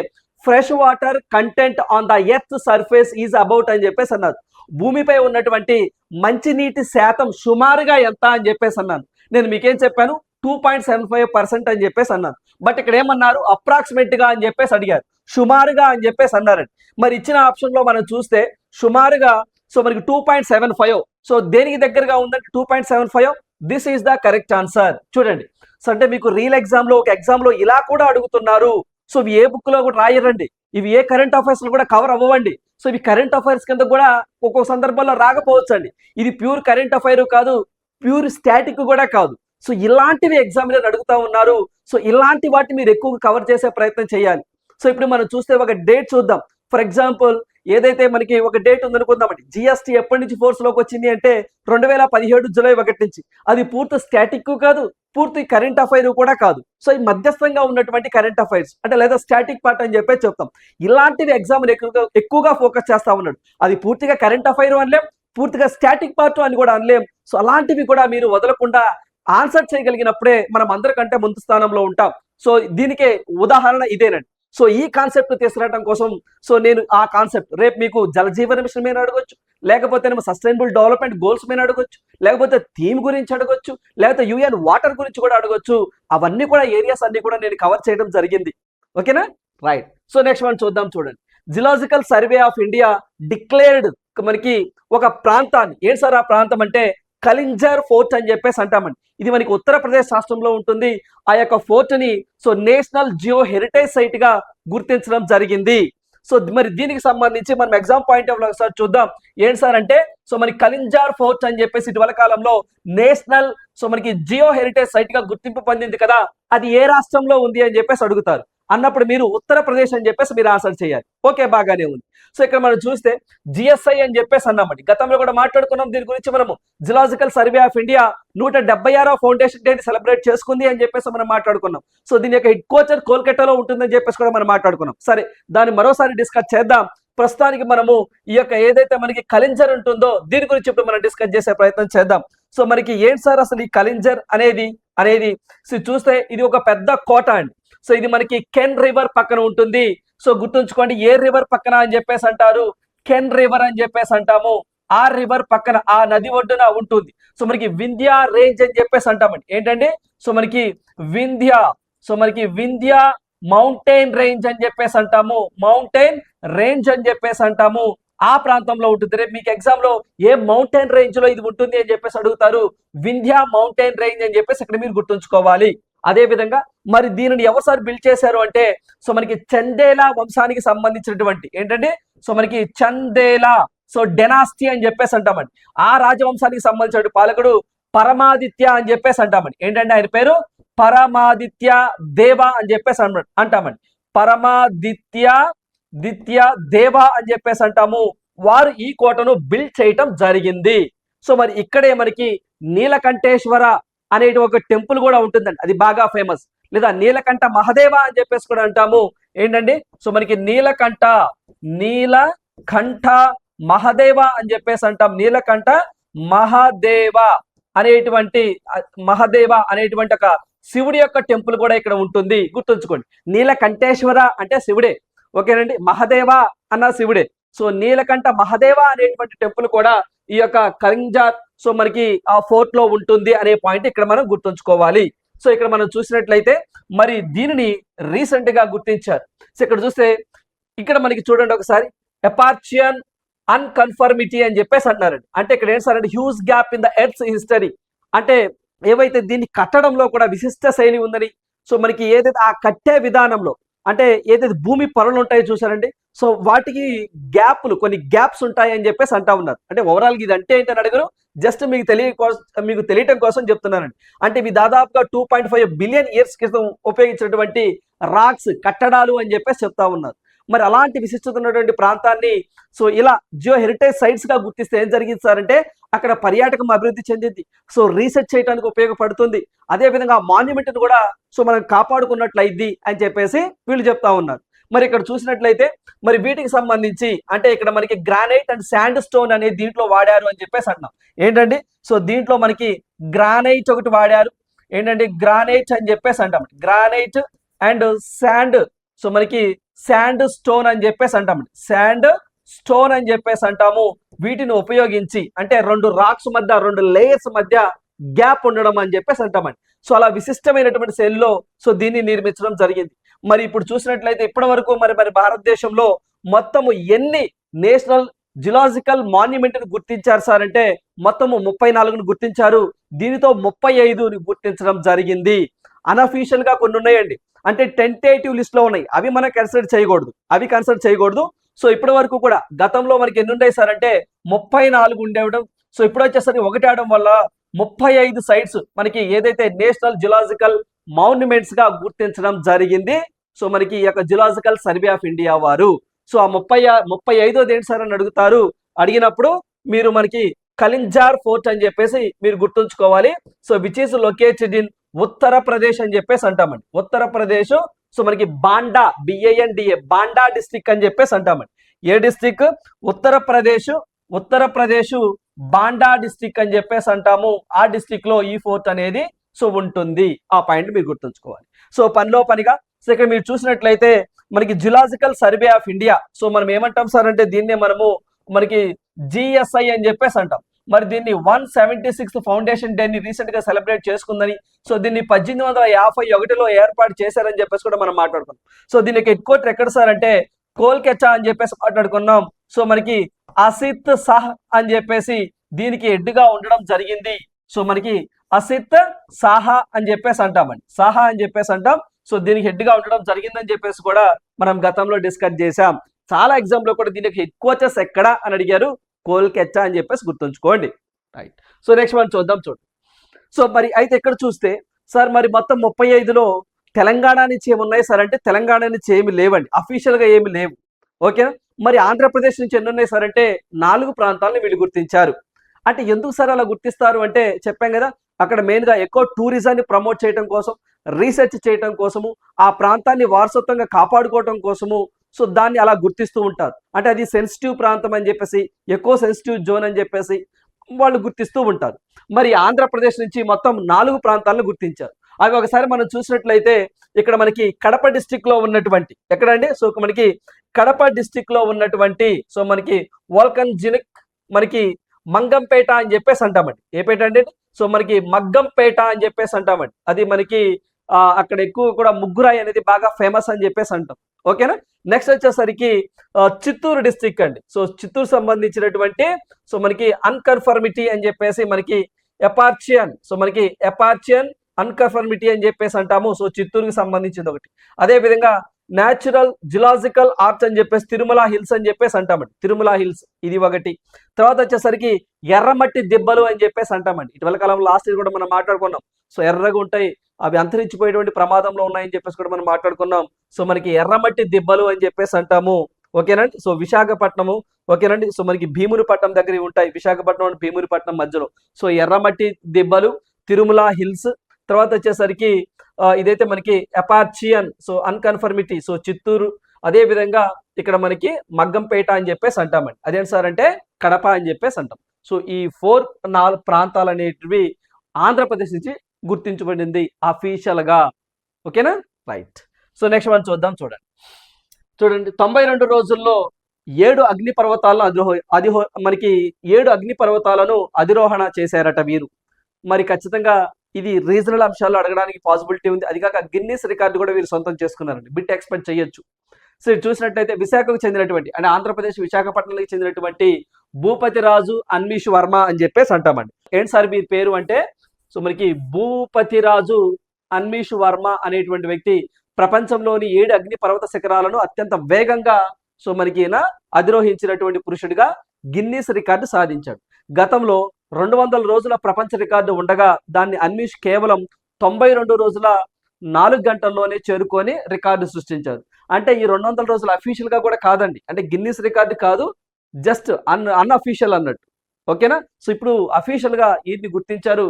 fresh water content on the earth surface is about అని చెప్పేసి అన్నారు. భూమిపై ఉన్నటువంటి మంచినీటి శాతం సుమారుగా ఎంత అని చెప్పేసి అన్నాను. నేను మీకేం చెప్పాను, 2.75% అని చెప్పేసి అన్నాను. బట్ ఇక్కడ ఏమన్నారు, అప్రాక్సిమేట్ గా అని చెప్పేసి అడిగారు, సుమారుగా అని చెప్పేసి అన్నారండి. మరి ఇచ్చిన ఆప్షన్ లో మనం చూస్తే సుమారుగా సో మనకి 2.75. సో దేనికి దగ్గరగా ఉందంటే 2.75. This is the correct answer. చూడండి, సో అంటే మీకు రియల్ ఎగ్జామ్ లో, ఒక ఎగ్జామ్ లో ఇలా కూడా అడుగుతున్నారు. సో ఇవి ఏ బుక్ లో కూడా రాయరండి, ఇవి ఏ కరెంట్ అఫైర్స్ లో కూడా కవర్ అవ్వండి. సో ఇవి కరెంట్ అఫైర్స్ కింద కూడా ఒక్కొక్క సందర్భంలో రాకపోవచ్చు అండి. ఇది ప్యూర్ కరెంట్ అఫైర్ కాదు, ప్యూర్ స్టాటిక్ కూడా కాదు. సో ఇలాంటివి ఎగ్జామినర్ అడుగుతా ఉన్నారు. సో ఇలాంటి వాటిని మీరు ఎక్కువగా కవర్ చేసే ప్రయత్నం చేయాలి. సో ఇప్పుడు మనం చూస్తే ఒక డేట్ చూద్దాం. ఫర్ ఎగ్జాంపుల్, ఏదైతే మనకి ఒక డేట్ ఉందనుకుందామండి, జిఎస్టీ ఎప్పటి నుంచి ఫోర్స్ లోకి వచ్చింది అంటే 2017 జూలై 1 నుంచి. అది పూర్తి స్టాటిక్ కాదు, పూర్తి కరెంట్ అఫైర్ కూడా కాదు. సో ఈ మధ్యస్థంగా ఉన్నటువంటి కరెంట్ అఫైర్స్ అంటే లేదా స్టాటిక్ పార్ట్ అని చెప్పి చెప్తాం. ఇలాంటివి ఎగ్జామ్ ఎక్కువగా ఫోకస్ చేస్తా ఉన్నాడు. అది పూర్తిగా కరెంట్ అఫైర్ అనలేం, పూర్తిగా స్టాటిక్ పార్ట్ అని కూడా అనలేం. సో అలాంటివి కూడా మీరు వదలకుండా ఆన్సర్ చేయగలిగినప్పుడే మనం అందరికంటే ముందు స్థానంలో ఉంటాం. సో దీనికే ఉదాహరణ ఇదేనండి. సో ఈ కాన్సెప్ట్ తీసుకురావడం కోసం సో నేను ఆ కాన్సెప్ట్ రేపు మీకు జలజీవన మిషన్ మీద అడగొచ్చు, లేకపోతే సస్టైనబుల్ డెవలప్మెంట్ గోల్స్ మీద అడగొచ్చు, లేకపోతే థీమ్ గురించి అడగొచ్చు, లేకపోతే యుఎన్ వాటర్ గురించి కూడా అడగొచ్చు. అవన్నీ కూడా ఏరియాస్ అన్ని కూడా నేను కవర్ చేయడం జరిగింది. ఓకేనా, రైట్. సో నెక్స్ట్ మనం చూద్దాం. చూడండి, geological survey of India declared మనకి ఒక ప్రాంతాన్ని, ఏంటి సార్ ఆ ప్రాంతం అంటే కలింజర్ ఫోర్ట్ అని చెప్పేసి అంటామండి. ఇది మనకి ఉత్తరప్రదేశ్ రాష్ట్రంలో ఉంటుంది. ఆ యొక్క ఫోర్ట్ ని so national geo heritage site గా గుర్తించడం జరిగింది. సో మరి దీనికి సంబంధించి మనం ఎగ్జామ్ పాయింట్ ఆఫ్ ఒకసారి చూద్దాం. ఏంటి సార్ అంటే సో మనకి కలింజర్ ఫోర్ట్ అని చెప్పేసి ఇటీవల కాలంలో నేషనల్ సో మనకి జియో హెరిటేజ్ సైట్ గా గుర్తింపు పొందింది కదా, అది ఏ రాష్ట్రంలో ఉంది అని చెప్పేసి అడుగుతారు. అన్నప్పుడు మీరు ఉత్తరప్రదేశ్ అని చెప్పేసి మీరు ఆన్సర్ చేయాలి. ఓకే, బాగానే ఉంది. సో ఇక్కడ మనం చూస్తే జిఎస్ఐ అని చెప్పేసి అన్నామండి. గతంలో కూడా మాట్లాడుకున్నాం దీని గురించి. మనము జియోలాజికల్ సర్వే ఆఫ్ ఇండియా 176వ ఫౌండేషన్ డే సెలబ్రేట్ చేసుకుంది అని చెప్పేసి మనం మాట్లాడుకున్నాం. సో దీని యొక్క హెడ్ క్వార్టర్ కోల్కతాలో ఉంటుందని చెప్పేసి కూడా మనం మాట్లాడుకున్నాం. సరే, దాన్ని మరోసారి డిస్కస్ చేద్దాం. ప్రస్తుతానికి మనము ఈ యొక్క ఏదైతే మనకి కలింజర్ ఉంటుందో దీని గురించి ఇప్పుడు మనం డిస్కస్ చేసే ప్రయత్నం చేద్దాం. సో మనకి ఏంటి సార్ అసలు ఈ కలింజర్ అనేది సో చూస్తే ఇది ఒక పెద్ద కోట అండి. సో ఇది మనకి కెన్ రివర్ పక్కన ఉంటుంది. సో గుర్తుంచుకోండి, ఏ రివర్ పక్కన అని చెప్పేసి అంటారు, కెన్ రివర్ అని చెప్పేసి అంటాము. ఆ రివర్ పక్కన, ఆ నది ఒడ్డున ఉంటుంది. సో మనకి వింధ్యా రేంజ్ అని చెప్పేసి అంటామండి. ఏంటండి, సో మనకి వింధ్యా మౌంటైన్ రేంజ్ అని చెప్పేసి అంటాము. మౌంటైన్ రేంజ్ అని చెప్పేసి అంటాము. ఆ ప్రాంతంలో ఉంటుంది. రేపు మీకు ఎగ్జామ్ లో ఏ మౌంటైన్ రేంజ్ లో ఇది ఉంటుంది అని చెప్పేసి అడుగుతారు. వింధ్యా మౌంటైన్ రేంజ్ అని చెప్పేసి ఇక్కడ మీరు గుర్తుంచుకోవాలి. అదే విధంగా మరి దీనిని ఎవరు బిల్డ్ చేశారు అంటే సో మనకి చందేలా వంశానికి సంబంధించినటువంటి ఏంటంటే సో మనకి చందేలా సో డెనాస్టీ అని చెప్పేసి అంటామండి. ఆ రాజవంశానికి సంబంధించిన పాలకుడు పరమాదిత్య అని చెప్పేసి అంటామండి. ఏంటంటే ఆయన పేరు పరమాదిత్య దేవ అని చెప్పేసి అంటామండి. పరమాదిత్య దేవ అని చెప్పేసి అంటాము. వారు ఈ కోటను బిల్డ్ చేయటం జరిగింది. సో మరి ఇక్కడే మనకి నీలకంఠేశ్వర అనేటి ఒక టెంపుల్ కూడా ఉంటుందండి. అది బాగా ఫేమస్. లేదా నీలకంఠ మహాదేవ అని చెప్పేసి కూడా అంటాము. ఏంటండి, సో మనకి నీలకంఠ మహాదేవ అని చెప్పేసి అంటాం. నీలకంఠ మహాదేవ అనేటువంటి ఒక శివుడి యొక్క టెంపుల్ కూడా ఇక్కడ ఉంటుంది. గుర్తుంచుకోండి, నీలకంఠేశ్వర అంటే శివుడే, ఓకేనండి. మహాదేవ అన్న శివుడే. సో నీలకంఠ మహాదేవ అనేటువంటి టెంపుల్ కూడా ఈ యొక్క కలింజర్ సో మనకి ఆ ఫోర్ట్ లో ఉంటుంది అనే పాయింట్ ఇక్కడ మనం గుర్తుంచుకోవాలి. సో ఇక్కడ మనం చూసినట్లయితే మరి దీనిని రీసెంట్ గా గుర్తించారు. సో ఇక్కడ చూస్తే ఇక్కడ మనకి చూడండి ఒకసారి, ఎపార్చియన్ అన్కన్ఫర్మిటీ అని చెప్పేసి అంటున్నారండి. అంటే ఇక్కడ ఏంటి సార్ అంటే huge gap in the earth's history. అంటే ఏవైతే దీన్ని కట్టడంలో కూడా విశిష్ట శైలి ఉందని, సో మనకి ఏదైతే ఆ కట్టే విధానంలో అంటే ఏదైతే భూమి పొరలు ఉంటాయో చూసారండి, సో వాటికి కొన్ని గ్యాప్స్ ఉంటాయి అని చెప్పేసి అంటా ఉన్నారు. అంటే ఓవరాల్ ఇది అంటే ఏంటని అడగరు, జస్ట్ మీకు తెలియటం కోసం చెప్తున్నానండి. అంటే ఇవి దాదాపుగా 2.5 బిలియన్ ఇయర్స్ క్రితం ఉపయోగించినటువంటి రాక్స్, కట్టడాలు అని చెప్పేసి చెప్తా ఉన్నారు. మరి అలాంటి విశిష్టత ఉన్నటువంటి ప్రాంతాన్ని సో ఇలా జియో హెరిటేజ్ సైట్స్ గా గుర్తిస్తే ఏం జరిగింది సార్ అంటే అక్కడ పర్యాటకం అభివృద్ధి చెందింది. సో రీసెర్చ్ చేయడానికి ఉపయోగపడుతుంది. అదే విధంగా మాన్యుమెంట్ కూడా సో మనం కాపాడుకున్నట్లయిద్ది అని చెప్పేసి వీళ్ళు చెప్తా ఉన్నారు. మరి ఇక్కడ చూసినట్లయితే మరి వీటికి సంబంధించి అంటే ఇక్కడ మనకి గ్రానైట్ అండ్ శాండ్ స్టోన్ అనేది దీంట్లో వాడారు అని చెప్పేసి అంటున్నాం. ఏంటండి, సో దీంట్లో మనకి గ్రానైట్ ఒకటి వాడారు. ఏంటంటే గ్రానైట్ అని చెప్పేసి అంటాం. గ్రానైట్ అండ్ శాండ్, సో మనకి శాండ్ స్టోన్ అని చెప్పేసి అంటామండి. శాండ్ స్టోన్ అని చెప్పేసి అంటాము. వీటిని ఉపయోగించి అంటే రెండు రాక్స్ మధ్య, రెండు లేయర్స్ మధ్య గ్యాప్ ఉండడం అని చెప్పేసి అంటామండి. సో అలా విశిష్టమైనటువంటి శైలిలో సో దీన్ని నిర్మించడం జరిగింది. మరి ఇప్పుడు చూసినట్లయితే ఇప్పటి వరకు మరి భారతదేశంలో మొత్తము ఎన్ని నేషనల్ జిలాజికల్ మాన్యుమెంట్ ని గుర్తించారు సార్ అంటే మొత్తము 34ను గుర్తించారు. దీనితో 35ని గుర్తించడం జరిగింది. అన్అఫీషియల్ గా కొన్ని ఉన్నాయండి, అంటే టెంటేటివ్ లిస్ట్ లో ఉన్నాయి, అవి మనం కన్సిడర్ చేయకూడదు. సో ఇప్పటి వరకు కూడా గతంలో మనకి ఎన్ని ఉన్నాయి సార్ అంటే 34 ఉండేవడం. సో ఇప్పుడు వచ్చేసరికి ఒకటి ఆడడం వల్ల 35 సైట్స్ మనకి ఏదైతే నేషనల్ జిలాజికల్ మాన్యుమెంట్స్ గా గుర్తించడం జరిగింది. సో మనకి ఈ యొక్క జిలాజికల్ సర్వే ఆఫ్ ఇండియా వారు. సో ఆ 35ది ఏంటి సార్ అని అడిగినప్పుడు మీరు మనకి కలింజార్ ఫోర్ట్ అని చెప్పేసి మీరు గుర్తుంచుకోవాలి. So which is located in Uttar Pradesh అని చెప్పేసి అంటామండి. ఉత్తరప్రదేశ్. సో మనకి బాండా, BANDA, బాండా డిస్ట్రిక్ట్ అని చెప్పేసి అంటామండి. ఏ డిస్ట్రిక్ట్? ఉత్తరప్రదేశ్ బాండా డిస్ట్రిక్ట్ అని చెప్పేసి అంటాము. ఆ డిస్ట్రిక్ట్ లో ఈ ఫోర్ట్ అనేది సో ఉంటుంది. ఆ పాయింట్ మీరు గుర్తుంచుకోవాలి. సో పనిలో పనిగా సో ఇక్కడ మీరు చూసినట్లయితే మనకి జిలాజికల్ సర్వే ఆఫ్ ఇండియా. సో మనం ఏమంటాం సార్ అంటే దీన్నే మనము మనకి GSI అని చెప్పేసి అంటాం. మరి దీన్ని 176th ఫౌండేషన్ డే ని రీసెంట్ గా సెలబ్రేట్ చేసుకుందని, సో దీన్ని 1851లో ఏర్పాటు చేశారని చెప్పేసి కూడా మనం మాట్లాడుకున్నాం. సో దీనికి హెడ్ క్వార్టర్ ఎక్కడ సార్ అంటే కోల్కతా అని చెప్పేసి మాట్లాడుకున్నాం. సో మనకి అసిత్ సాహ్ అని చెప్పేసి దీనికి హెడ్ గా ఉండడం జరిగింది. సో మనకి అసిత్ సాహా అని చెప్పేసి అంటామండి. సాహా అని చెప్పేసి అంటాం. సో దీనికి హెడ్ గా ఉండడం జరిగిందని చెప్పేసి కూడా మనం గతంలో డిస్కస్ చేశాం. చాలా ఎగ్జామ్ లో కూడా దీనికి హెడ్ క్వార్టర్స్ ఎక్కడ అని అడిగారు. కోల్కతా అని చెప్పేసి గుర్తుంచుకోండి. రైట్. సో నెక్స్ట్ మనం చూడండి. సో మరి అయితే ఇక్కడ చూస్తే సార్ మరి మొత్తం 35లో తెలంగాణ నుంచి ఏమున్నాయి సార్ అంటే తెలంగాణ నుంచి ఏమి లేవండి, అఫీషియల్ గా ఏమి లేవు. ఓకేనా. మరి ఆంధ్రప్రదేశ్ నుంచి ఎన్ని ఉన్నాయి సార్ అంటే 4 ప్రాంతాలను వీళ్ళు గుర్తించారు. అంటే ఎందుకు సార్ అలా గుర్తిస్తారు అంటే చెప్పాం కదా, అక్కడ మెయిన్ గా ఎక్కువ టూరిజాన్ని ప్రమోట్ చేయడం కోసం, రీసెర్చ్ చేయడం కోసము, ఆ ప్రాంతాన్ని వారసత్వంగా కాపాడుకోవడం కోసము సో దాన్ని అలా గుర్తిస్తూ ఉంటారు. అంటే అది సెన్సిటివ్ ప్రాంతం అని చెప్పేసి, ఎక్కువ సెన్సిటివ్ జోన్ అని చెప్పేసి వాళ్ళు గుర్తిస్తూ ఉంటారు. మరి ఆంధ్రప్రదేశ్ నుంచి మొత్తం 4 ప్రాంతాలను గుర్తించారు. అవి ఒకసారి మనం చూసినట్లయితే ఇక్కడ మనకి కడప డిస్టిక్ లో ఉన్నటువంటి ఎక్కడండి, సో మనకి కడప డిస్టిక్ లో ఉన్నటువంటి సో మనకి వోల్కన్జినిక్ మనకి మంగంపేట అని చెప్పేసి అంటామండి. ఏ పేట అంటే సో మనకి మగ్గంపేట అని చెప్పేసి అంటామండి. అది మనకి అక్కడ ఎక్కువ కూడా ముగ్గురాయి అనేది బాగా ఫేమస్ అని చెప్పేసి అంటాం. ఓకేనా. నెక్స్ట్ వచ్చేసరికి చిత్తూరు డిస్ట్రిక్ట్ అండి. సో చిత్తూరు సంబంధించినటువంటి సో మనకి అన్కన్ఫర్మిటీ అని చెప్పేసి మనకి ఎపార్చియన్, సో మనకి ఎపార్చియన్ అన్కన్ఫర్మిటీ అని చెప్పేసి అంటాము. సో చిత్తూరుకి సంబంధించింది ఒకటి. అదే విధంగా న్యాచురల్ జిలాజికల్ ఆర్ట్స్ అని చెప్పేసి తిరుమల హిల్స్ అని చెప్పేసి అంటామండి. తిరుమల హిల్స్ ఇది ఒకటి. తర్వాత వచ్చేసరికి ఎర్రమట్టి దిబ్బలు అని చెప్పేసి అంటామండి. ఇటీవల కాలంలో లాస్ట్ ఇయర్ కూడా మనం మాట్లాడుకున్నాం. సో ఎర్రగా ఉంటాయి, అవి అంతరించిపోయేటువంటి ప్రమాదంలో ఉన్నాయని చెప్పేసి కూడా మనం మాట్లాడుకున్నాం. సో మనకి ఎర్రమట్టి దిబ్బలు అని చెప్పేసి అంటాము. ఓకేనండి. సో విశాఖపట్నము, ఓకేనండి. సో మనకి భీమునిపట్నం దగ్గర ఉంటాయి, విశాఖపట్నం భీమునిపట్నం మధ్యలో. సో ఎర్రమట్టి దిబ్బలు, తిరుమల హిల్స్, తర్వాత వచ్చేసరికి ఇదైతే మనకి ఎపార్చియన్ సో అన్కన్ఫర్మిటీ సో చిత్తూరు, అదే విధంగా ఇక్కడ మనకి మగ్గంపేట అని చెప్పేసి అంటామండి. అదేంటి సార్ అంటే కడప అని చెప్పేసి అంటాం. సో ఈ 4 ప్రాంతాలు అనేటివి ఆంధ్రప్రదేశ్ నుంచి గుర్తించబడింది అఫీషియల్ గా. ఓకేనా. రైట్. సో నెక్స్ట్ మనం చూడండి 92 రోజుల్లో 7 అగ్ని పర్వతాలను మనకి 7 అగ్ని పర్వతాలను అధిరోహణ చేశారట వీరు. మరి ఖచ్చితంగా ఇది రీజనల్ అంశాల్లో అడగడానికి పాసిబిలిటీ ఉంది. అది కాక గిన్నీస్ రికార్డు కూడా వీరు సొంతం చేసుకున్నారండి. బిట్ ఎక్స్పెక్ట్ చేయొచ్చు. సో చూసినట్లయితే విశాఖకు చెందినటువంటి అంటే ఆంధ్రప్రదేశ్ విశాఖపట్నంకి చెందినటువంటి భూపతిరాజు అన్మీష్ వర్మ అని చెప్పేసి అంటామండి. ఏంటి సార్ మీ పేరు అంటే సో మనకి భూపతిరాజు అన్మీష్ వర్మ అనేటువంటి వ్యక్తి ప్రపంచంలోని 7 అగ్ని పర్వత శిఖరాలను అత్యంత వేగంగా సో మనకి అధిరోహించినటువంటి పురుషుడిగా గిన్నీస్ రికార్డు సాధించాడు. గతంలో 200 రోజుల ప్రపంచ రికార్డు ఉండగా దాన్ని అన్మీష్ కేవలం 92 రోజుల 4 గంటల్లోనే చేరుకొని రికార్డు సృష్టించారు. అంటే ఈ 200 రోజులు అఫీషియల్ గా కూడా కాదండి, అంటే గిన్నీస్ రికార్డు కాదు, జస్ట్ అన్అఫీషియల్ అన్నట్టు. ఓకేనా. సో ఇప్పుడు అఫీషియల్ గా వీటిని గుర్తించారు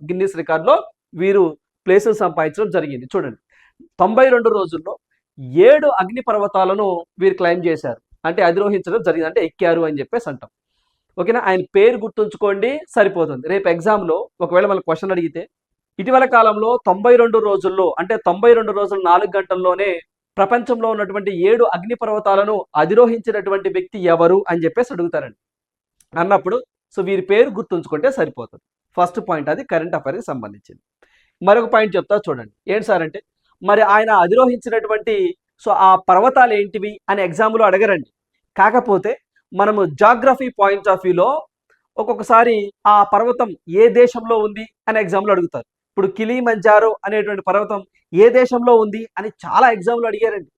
గిన్నీస్ రికార్డులో వీరు ప్లేసెస్ సంపాదించడం జరిగింది. చూడండి 92 రోజుల్లో 7 అగ్ని పర్వతాలను వీరు క్లైమ్ చేశారు, అంటే అధిరోహించడం జరిగింది, అంటే ఎక్కారు అని చెప్పేసి అంటాం. ఓకేనా. ఆయన పేరు గుర్తుంచుకోండి సరిపోతుంది. రేపు ఎగ్జామ్లో ఒకవేళ మనకు క్వశ్చన్ అడిగితే ఇటీవల కాలంలో 92 రోజుల్లో అంటే 92 రోజులు 4 గంటల్లోనే ప్రపంచంలో ఉన్నటువంటి 7 అగ్ని పర్వతాలను అధిరోహించినటువంటి వ్యక్తి ఎవరు అని చెప్పేసి అడుగుతారండి. అన్నప్పుడు సో వీరి పేరు గుర్తుంచుకుంటే సరిపోతుంది. ఫస్ట్ పాయింట్ అది కరెంట్ అఫైర్కి సంబంధించింది. మరొక పాయింట్ చెప్తా చూడండి. ఏంటి సార్ అంటే మరి ఆయన అధిరోహించినటువంటి సో ఆ పర్వతాలు ఏంటివి అని ఎగ్జామ్లో అడగరండి. కాకపోతే మనము జాగ్రఫీ పాయింట్ ఆఫ్ వ్యూలో ఒక్కొక్కసారి ఆ పర్వతం ఏ దేశంలో ఉంది అని ఎగ్జామ్లో అడుగుతారు. ఇప్పుడు కిలిమంజారో అనేటువంటి పర్వతం ఏ దేశంలో ఉంది అని చాలా ఎగ్జామ్లో అడిగారండి.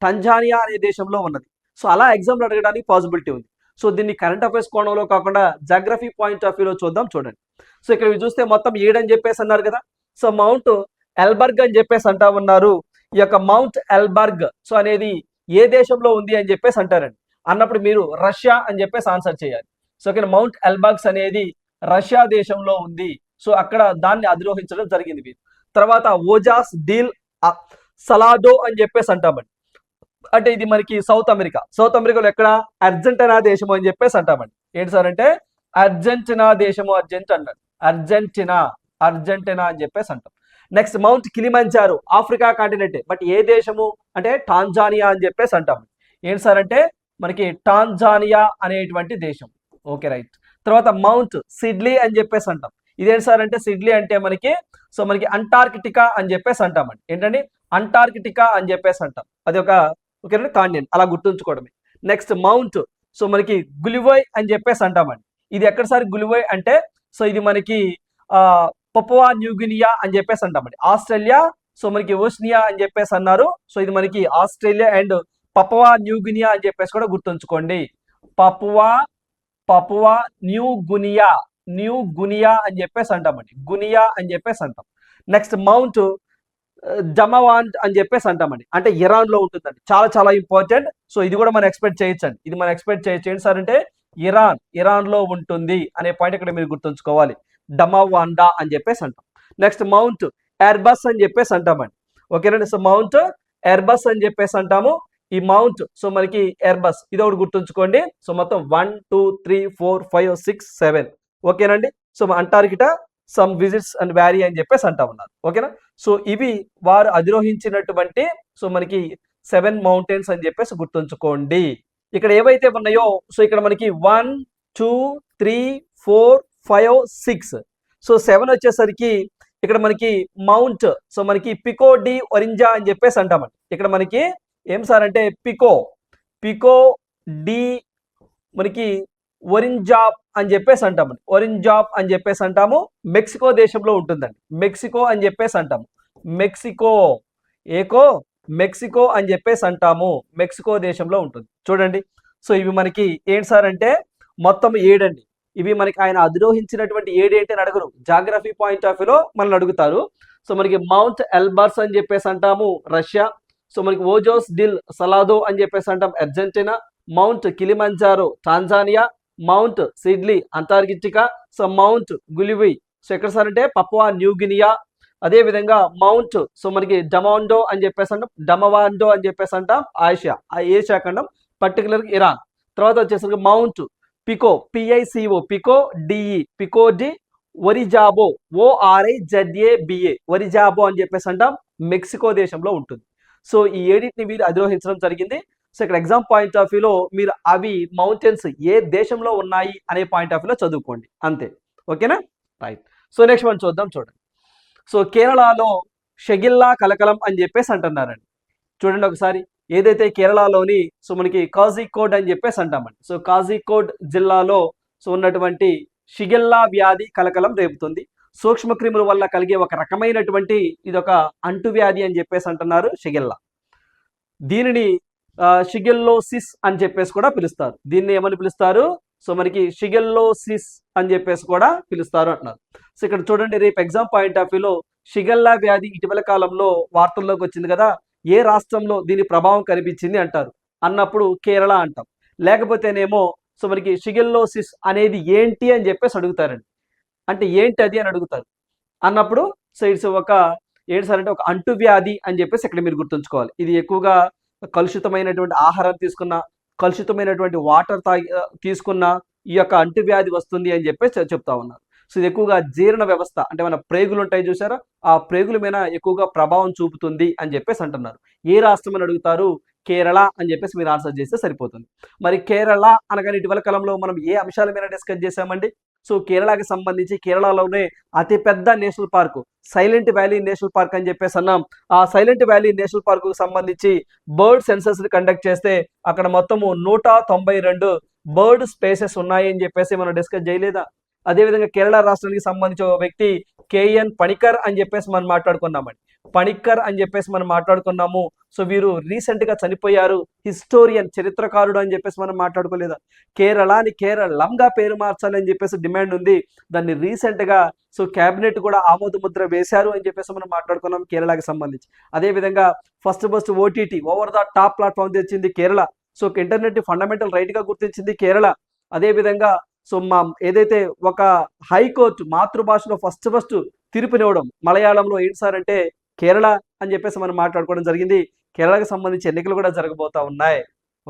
టంజానియా అనే దేశంలో ఉన్నది. సో అలా ఎగ్జామ్లో అడగడానికి పాసిబిలిటీ ఉంది. సో దీన్ని కరెంట్ అఫైర్స్ కోణంలో కాకుండా జాగ్రఫీ పాయింట్ ఆఫ్ వ్యూలో చూద్దాం. చూడండి. సో ఇక్కడ చూస్తే మొత్తం 7 అని చెప్పేసి అన్నారు కదా. సో మౌంట్ ఎల్బర్గ్ అని చెప్పేసి అంటా ఉన్నారు. ఈ యొక్క మౌంట్ ఎల్బర్గ్ సో అనేది ఏ దేశంలో ఉంది అని చెప్పేసి అంటారండి. అన్నప్పుడు మీరు రష్యా అని చెప్పేసి ఆన్సర్ చేయాలి. సో ఇక్కడ మౌంట్ ఎల్బర్గ్స్ అనేది రష్యా దేశంలో ఉంది. సో అక్కడ దాన్ని అధిరోహించడం జరిగింది. తర్వాత ఓజాస్ డిల్ సలాడో అని చెప్పేసి అంటామండి. అంటే ఇది మనకి సౌత్ అమెరికాలో ఎక్కడ అర్జెంటీనా దేశము అని చెప్పేసి అంటామండి. ఏంటి సార్ అంటే అర్జెంటీనా దేశము, అర్జెంటీనా అని చెప్పేసి అంటాం. Next mount Kilimanjaro Africa continent, but ఏ దేశము అంటే టాంజానియా అని చెప్పేసి అంటాం. ఏంటి సార్ అంటే మనకి టాంజానియా అనేటువంటి దేశం. Okay right. తర్వాత మౌంట్ సిడ్లీ అని చెప్పేసి అంటాం. ఇదేంటి సార్ అంటే సిడ్లీ అంటే మనకి అంటార్కిటికా అని చెప్పేసి అంటామండి. ఏంటండి అంటార్కిటికా అని చెప్పేసి అంటాం. అది ఒక ఓకేనండి కాంటినెంట్, అలా గుర్తుంచుకోవడమే. నెక్స్ట్ మౌంట్ మనకి గులివోయ్ అని చెప్పేసి అంటామండి. ఇది ఎక్కడ సార్ గులివోయ్ అంటే ఇది మనకి పపువా న్యూగినియా అని చెప్పేసి అంటామండి. ఆస్ట్రేలియా మనకి ఓస్నియా అని చెప్పేసి అన్నారు. సో ఇది మనకి ఆస్ట్రేలియా అండ్ పపువా న్యూగినియా అని చెప్పేసి కూడా గుర్తుంచుకోండి. పపువా న్యూ గునియా అని చెప్పేసి అంటామండి. గునియా అని చెప్పేసి అంటాం. నెక్స్ట్ మౌంట్ జమవాంట్ అని చెప్పేసి అంటామండి. అంటే ఇరాన్ లో ఉంటుందండి. చాలా చాలా ఇంపార్టెంట్. సో ఇది కూడా మనం ఎక్స్పెక్ట్ చేయొచ్చండి. ఏంటి సార్ అంటే ఇరాన్ లో ఉంటుంది అనే పాయింట్ ఇక్కడ మీరు గుర్తుంచుకోవాలి. డమవాండా అని చెప్పేసి అంటాం. నెక్స్ట్ మౌంట్ ఎర్బస్ అని చెప్పేసి అంటామండి. ఓకేనండి. సో మౌంట్ ఎర్బస్ అని చెప్పేసి అంటాము. ఈ మౌంట్ మనకి ఎర్బస్ ఇది ఒకటి గుర్తుంచుకోండి. సో మొత్తం 1 2 3 4 5 6 7 ఓకేనండి. So Antarctica some visits and vary అని చెప్పేసి అంటా ఉన్నారు. ఓకేనా. సో ఇవి వారు అధిరోహించినటువంటి మనకి 7 మౌంటైన్స్ అని చెప్పేసి గుర్తుంచుకోండి. ఇక్కడ ఏవైతే ఉన్నాయో ఇక్కడ మనకి 1 2 3 4 5 6 7 వచ్చేసరికి ఇక్కడ మనకి మౌంట్ మనకి పికో డి ఒరింజా అని చెప్పేసి అంటామండి. ఇక్కడ మనకి ఏం సార్ అంటే పికో డి మనకి ఒరింజాబ్ అని చెప్పేసి అంటామండి. ఒరింజాబ్ అని చెప్పేసి అంటాము. మెక్సికో దేశంలో ఉంటుందండి. మెక్సికో అని చెప్పేసి అంటాము. మెక్సికో అని చెప్పేసి అంటాము. మెక్సికో దేశంలో ఉంటుంది. చూడండి. సో ఇవి మనకి ఏంటి సార్ అంటే మొత్తం 7 అండి. ఇవి మనకి ఆయన అధిరోహించినటువంటి 7 ఏంటి అని అడగరు. జాగ్రఫీ పాయింట్ ఆఫ్ వ్యూలో మనల్ని అడుగుతారు. సో మనకి మౌంట్ ఎల్బర్స్ అని చెప్పేసి అంటాము రష్యా. మనకి ఓజోస్ డిల్ సలాడో అని చెప్పేసి అంటాం Argentina. Mount Kilimanjaro Tanzania. Mount Sidley Antarctica. Mount Giluwe ఎక్కడ సార్ అంటే పపువా న్యూగినియా. అదే విధంగా మౌంట్ మనకి డమాండో అని చెప్పేసి అంటాం. డమవాండో అని చెప్పేసి అంటాం ఏషియా ఖండం, పర్టికులర్ ఇరాన్. తర్వాత వచ్చేసరికి మౌంట్ పికో డి ఒరిజాబో ఒరిజాబో అని చెప్పేసి అంటాం. మెక్సికో దేశంలో ఉంటుంది. సో ఈ 7ని మీరు అధిరోహించడం జరిగింది. సో ఇక్కడ ఎగ్జామ్ పాయింట్ ఆఫ్ వ్యూలో మీరు అవి మౌంటైన్స్ ఏ దేశంలో ఉన్నాయి అనే పాయింట్ ఆఫ్ వ్యూలో చదువుకోండి అంతే. ఓకేనా రైట్. సో నెక్స్ట్ మనం చూడండి. కేరళలో షగిల్లా కలకలం అని చెప్పేసి అంటున్నారండి. చూడండి ఒకసారి. ఏదైతే కేరళలోని మనకి కాజికోడ్ అని చెప్పేసి అంటామండి. కాజికోడ్ జిల్లాలో ఉన్నటువంటి షిగెల్లా వ్యాధి కలకలం రేపుతుంది. సూక్ష్మక్రిముల వల్ల కలిగే ఒక రకమైనటువంటి ఇదొక అంటువ్యాధి అని చెప్పేసి అంటున్నారు షిగెల్లా. దీనిని షిగెల్లోసిస్ అని చెప్పేసి కూడా పిలుస్తారు. దీన్ని ఏమని పిలుస్తారు? మనకి షిగెల్లోసిస్ అని చెప్పేసి కూడా పిలుస్తారు అంటున్నారు. ఇక్కడ చూడండి, రేపు ఎగ్జామ్ పాయింట్ ఆఫ్ వ్యూలో షిగెల్లా వ్యాధి ఇటీవల కాలంలో వార్తల్లోకి వచ్చింది కదా. ఏ రాష్ట్రంలో దీని ప్రభావం కనిపించింది అంటారు. అన్నప్పుడు కేరళ అంటాం. లేకపోతేనేమో మనకి షిగెల్లోసిస్ అనేది ఏంటి అని చెప్పేసి అడుగుతారండి. అంటే ఏంటి అది అని అడుగుతారు. అన్నప్పుడు ఇట్స్ ఏంటి సార్ అంటే ఒక అంటువ్యాధి అని చెప్పేసి ఇక్కడ మీరు గుర్తుంచుకోవాలి. ఇది ఎక్కువగా కలుషితమైనటువంటి ఆహారం తీసుకున్న, కలుషితమైనటువంటి వాటర్ తీసుకున్న ఈ యొక్క అంటువ్యాధి వస్తుంది అని చెప్పేసి చెప్తా ఉన్నారు. ఇది ఎక్కువగా జీర్ణ వ్యవస్థ అంటే మన ప్రేగులు ఉంటాయి చూసారా, ఆ ప్రేగుల మీద ఎక్కువగా ప్రభావం చూపుతుంది అని చెప్పేసి అంటున్నారు. ఏ రాష్ట్రం అని అడుగుతారు? కేరళ అని చెప్పేసి మీరు ఆన్సర్ చేస్తే సరిపోతుంది. మరి కేరళ అనగానే ఇటీవల కాలంలో మనం ఏ అంశాల మీద డిస్కస్ చేసామండి? సో కేరళకి సంబంధించి కేరళలోనే అతిపెద్ద national park silent valley national park అని చెప్పేసి అన్నాం. ఆ సైలెంట్ వ్యాలీ నేషనల్ పార్క్ కు సంబంధించి బర్డ్ సెన్సస్ ని కండక్ట్ చేస్తే అక్కడ మొత్తము 192 బర్డ్ స్పేసెస్ ఉన్నాయి అని చెప్పేసి మనం డిస్కస్ చేయలేదా? అదేవిధంగా కేరళ రాష్ట్రానికి సంబంధించిన ఒక వ్యక్తి కేఎన్ పణికర్ అని చెప్పేసి మనం మాట్లాడుకున్నామండి. పణిక్కర్ అని చెప్పేసి మనం మాట్లాడుకున్నాము. సో వీరు రీసెంట్ గా చనిపోయారు. హిస్టోరియన్, చరిత్రకారుడు అని చెప్పేసి మనం మాట్లాడుకోలేదా? కేరళని కేరళంగా పేరు మార్చాలని చెప్పేసి డిమాండ్ ఉంది. దాన్ని రీసెంట్ గా సో క్యాబినెట్ కూడా ఆమోద ముద్ర వేశారు అని చెప్పేసి మనం మాట్లాడుకున్నాం కేరళకి సంబంధించి. అదేవిధంగా first OTT over the top platform తెచ్చింది Kerala. So internet fundamental right గా గుర్తించింది కేరళ. అదేవిధంగా సో ఏదైతే ఒక హైకోర్టు మాతృభాషలో ఫస్ట్ తీర్పునివ్వడం మలయాళంలో ఏంటి సార్ అంటే కేరళ అని చెప్పేసి మనం మాట్లాడుకోవడం జరిగింది. కేరళకు సంబంధించి ఎన్నికలు కూడా జరగబోతా ఉన్నాయి.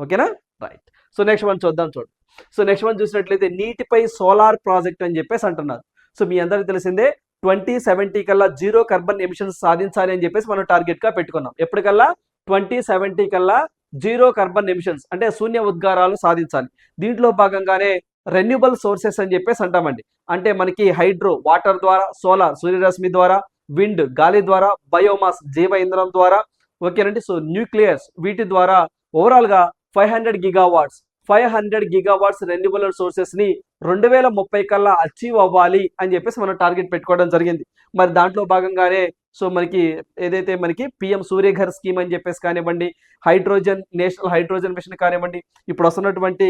ఓకేనా, రైట్. సో నెక్స్ట్ వన్ చూడండి. సో నెక్స్ట్ వన్ చూసినట్లయితే నీటిపై సోలార్ ప్రాజెక్ట్ అని చెప్పేసి అంటున్నారు. సో మీ అందరికీ తెలిసిందే 2070 కల్లా జీరో కార్బన్ ఎమిషన్స్ సాధించాలి అని చెప్పేసి మనం టార్గెట్ గా పెట్టుకున్నాం. ఎప్పటికల్లా 2070 కల్లా జీరో కార్బన్ ఎమిషన్స్ అంటే శూన్య ఉద్గారాలు సాధించాలి. దీంట్లో భాగంగానే రెన్యూబుల్ సోర్సెస్ అని చెప్పేసి అంటామండి. అంటే మనకి హైడ్రో వాటర్ ద్వారా, సోలార్ సూర్యరశ్మి ద్వారా, విండ్ గాలి ద్వారా, బయోమాస్ జీవ ఇంధనం ద్వారా, ఓకేనండి. సో న్యూక్లియర్స్ వీటి ద్వారా ఓవరాల్ గా 500 గిగావాట్స్ రెన్యూబుల్ సోర్సెస్ ని 2030 కల్లా అచీవ్ అవ్వాలి అని చెప్పేసి మనం టార్గెట్ పెట్టుకోవడం జరిగింది. మరి దాంట్లో భాగంగానే సో మనకి ఏదైతే మనకి పిఎం సూర్యఘర్ స్కీమ్ అని చెప్పేసి కానివ్వండి, నేషనల్ హైడ్రోజన్ మిషన్ కానివ్వండి, ఇప్పుడు వస్తున్నటువంటి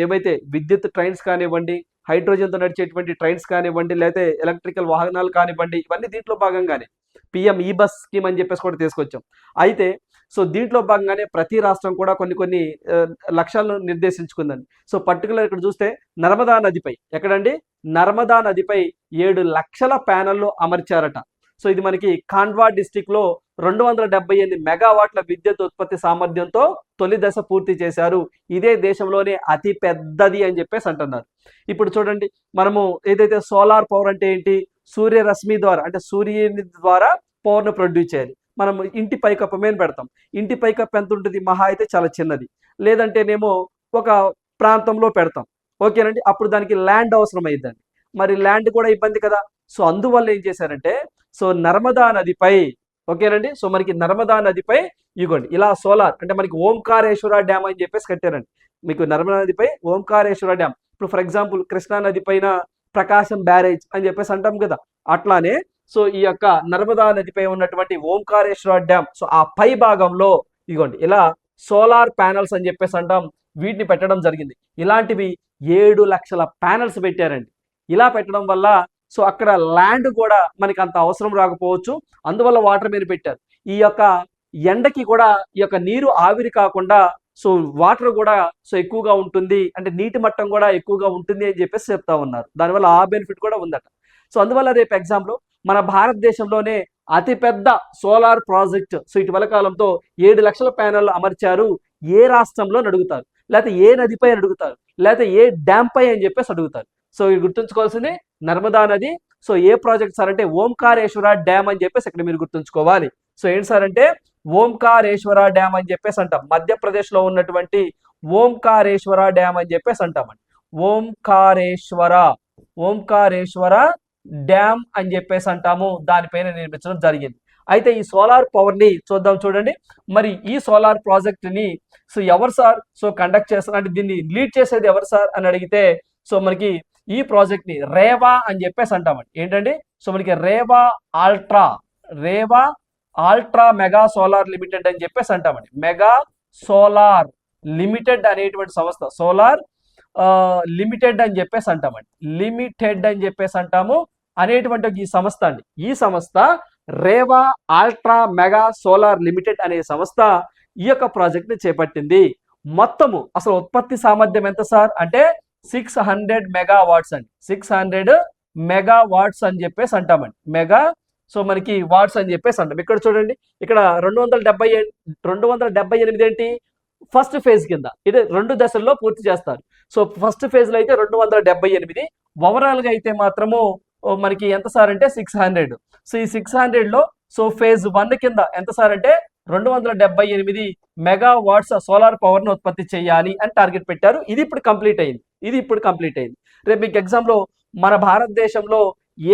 ఏవైతే విద్యుత్ ట్రైన్స్ కానివ్వండి, హైడ్రోజన్తో నడిచేటువంటి ట్రైన్స్ కానివ్వండి, లేకపోతే ఎలక్ట్రికల్ వాహనాలు కానివ్వండి, ఇవన్నీ దీంట్లో భాగంగానే పిఎం ఈ బస్ స్కీమ్ అని చెప్పేసి కూడా తీసుకొచ్చాం. అయితే సో దీంట్లో భాగంగానే ప్రతి రాష్ట్రం కూడా కొన్ని లక్ష్యాలను నిర్దేశించుకుందండి. సో పర్టికులర్ ఇక్కడ చూస్తే నర్మదా నదిపై ఎక్కడండి, నర్మదా నదిపై 7 లక్షల ప్యానెల్లు అమర్చారట. సో ఇది మనకి ఖాండ్వా డిస్టిక్ లో 278 మెగావాట్ల విద్యుత్ ఉత్పత్తి సామర్థ్యంతో తొలి దశ పూర్తి చేశారు. ఇదే దేశంలోనే అతి పెద్దది అని చెప్పేసి అంటున్నారు. ఇప్పుడు చూడండి, మనము ఏదైతే సోలార్ పవర్ అంటే ఏంటి, సూర్యరశ్మి ద్వారా అంటే సూర్యుని ద్వారా పవర్ను ప్రొడ్యూస్ చేయాలి. మనం ఇంటి పైకప్పు మీద పెడతాం. ఇంటి పైకప్పు ఎంత ఉంటుంది, మహా అయితే చాలా చిన్నది, లేదంటేనేమో ఒక ప్రాంతంలో పెడతాం. ఓకేనండి, అప్పుడు దానికి ల్యాండ్ అవసరం అయ్యిందండి. మరి ల్యాండ్ కూడా ఇబ్బంది కదా. సో అందువల్ల ఏం చేశారంటే సో నర్మదా నదిపై, ఓకేనండి, సో మనకి నర్మదా నదిపై ఇగోండి ఇలా సోలార్ అంటే మనకి ఓంకారేశ్వర డ్యామ్ అని చెప్పేసి కట్టారండి. మీకు నర్మదా నదిపై ఓంకారేశ్వర డ్యామ్, ఇప్పుడు ఫర్ ఎగ్జాంపుల్ కృష్ణా నది పైన ప్రకాశం బ్యారేజ్ అని చెప్పేసి అంటాం కదా, అట్లానే సో ఈ యొక్క నర్మదా నదిపై ఉన్నటువంటి ఓంకారేశ్వర డ్యామ్, సో ఆ పై భాగంలో ఇగోండి ఇలా సోలార్ ప్యానల్స్ అని చెప్పేసి అంటాం, వీటిని పెట్టడం జరిగింది. ఇలాంటివి 7 లక్షల ప్యానల్స్ పెట్టారండి. ఇలా పెట్టడం వల్ల సో అక్కడ ల్యాండ్ కూడా మనకి అంత అవసరం రాకపోవచ్చు, అందువల్ల వాటర్ మీద పెట్టారు. ఈ యొక్క ఎండకి కూడా ఈ యొక్క నీరు ఆవిరి కాకుండా సో వాటర్ కూడా సో ఎక్కువగా ఉంటుంది, అంటే నీటి మట్టం కూడా ఎక్కువగా ఉంటుంది అని చెప్పేసి చెప్తా ఉన్నారు. దానివల్ల ఆ బెనిఫిట్ కూడా ఉందట. సో అందువల్ల రేపు ఎగ్జామ్లో మన భారతదేశంలోనే అతిపెద్ద సోలార్ ప్రాజెక్ట్ సో ఇటీవల కాలంతో 7 లక్షల ప్యానెల్ అమర్చారు. ఏ రాష్ట్రంలో అడుగుతారు, లేకపోతే ఏ నదిపై అడుగుతారు, లేకపోతే ఏ డ్యామ్ పై అని చెప్పేసి అడుగుతారు. సో ఇది గుర్తుంచుకోవాల్సింది నర్మదా నది. సో ఏ ప్రాజెక్ట్ సార్ అంటే ఓంకారేశ్వర డ్యామ్ అని చెప్పేసి ఇక్కడ మీరు గుర్తుంచుకోవాలి. సో ఏంటి సార్ అంటే ఓంకారేశ్వర డ్యామ్ అని చెప్పేసి అంటాం. మధ్యప్రదేశ్ లో ఉన్నటువంటి ఓంకారేశ్వర డ్యామ్ అని చెప్పేసి అంటామండి. ఓంకారేశ్వర డ్యామ్ అని చెప్పేసి అంటాము. దానిపైన నిర్మించడం జరిగింది. అయితే ఈ సోలార్ పవర్ ని చూద్దాం. చూడండి, మరి ఈ సోలార్ ప్రాజెక్ట్ ని సో ఎవరు సార్ సో కండక్ట్ చేస్తారు అంటే దీన్ని లీడ్ చేసేది ఎవరు సార్ అని అడిగితే సో మనకి ఈ ప్రాజెక్ట్ ని రేవా అని చెప్పేసి అంటామండి. ఏంటండి, సో మనకి Rewa ultra mega solar limited అని చెప్పేసి అంటామండి. మెగా సోలార్ లిమిటెడ్ అనేటువంటి సంస్థ, సోలార్ లిమిటెడ్ అని చెప్పేసి అంటామండి. లిమిటెడ్ అని చెప్పేసి అంటాము అనేటువంటి ఈ సంస్థ అండి. ఈ సంస్థ Rewa ultra mega solar limited అనే సంస్థ ఈ యొక్క ప్రాజెక్ట్ ని చేపట్టింది. మొత్తము అసలు ఉత్పత్తి సామర్థ్యం ఎంత సార్ అంటే 600 మెగావాట్స్ అండి. 600 మెగావాట్స్ అని చెప్పేసి అంటామండి. మెగా సో మనకి వాట్స్ అని చెప్పేసి అంటాం. ఇక్కడ చూడండి, ఇక్కడ 278 ఏంటి ఫస్ట్ ఫేజ్ కింద, ఇది 2 దశల్లో పూర్తి చేస్తారు. సో ఫస్ట్ ఫేజ్ లో అయితే 278, ఓవరాల్ గా అయితే మాత్రము మనకి ఎంత సార్ అంటే 600. సో ఈ 600 లో సో ఫేజ్ 1 కింద ఎంత సార్ అంటే 278 మెగావాట్స్ సోలార్ పవర్ ను ఉత్పత్తి చేయాలి అని టార్గెట్ పెట్టారు. ఇది ఇప్పుడు కంప్లీట్ అయింది. ఇది ఇప్పుడు కంప్లీట్ అయింది. రేపు మీకు ఎగ్జామ్లో మన భారతదేశంలో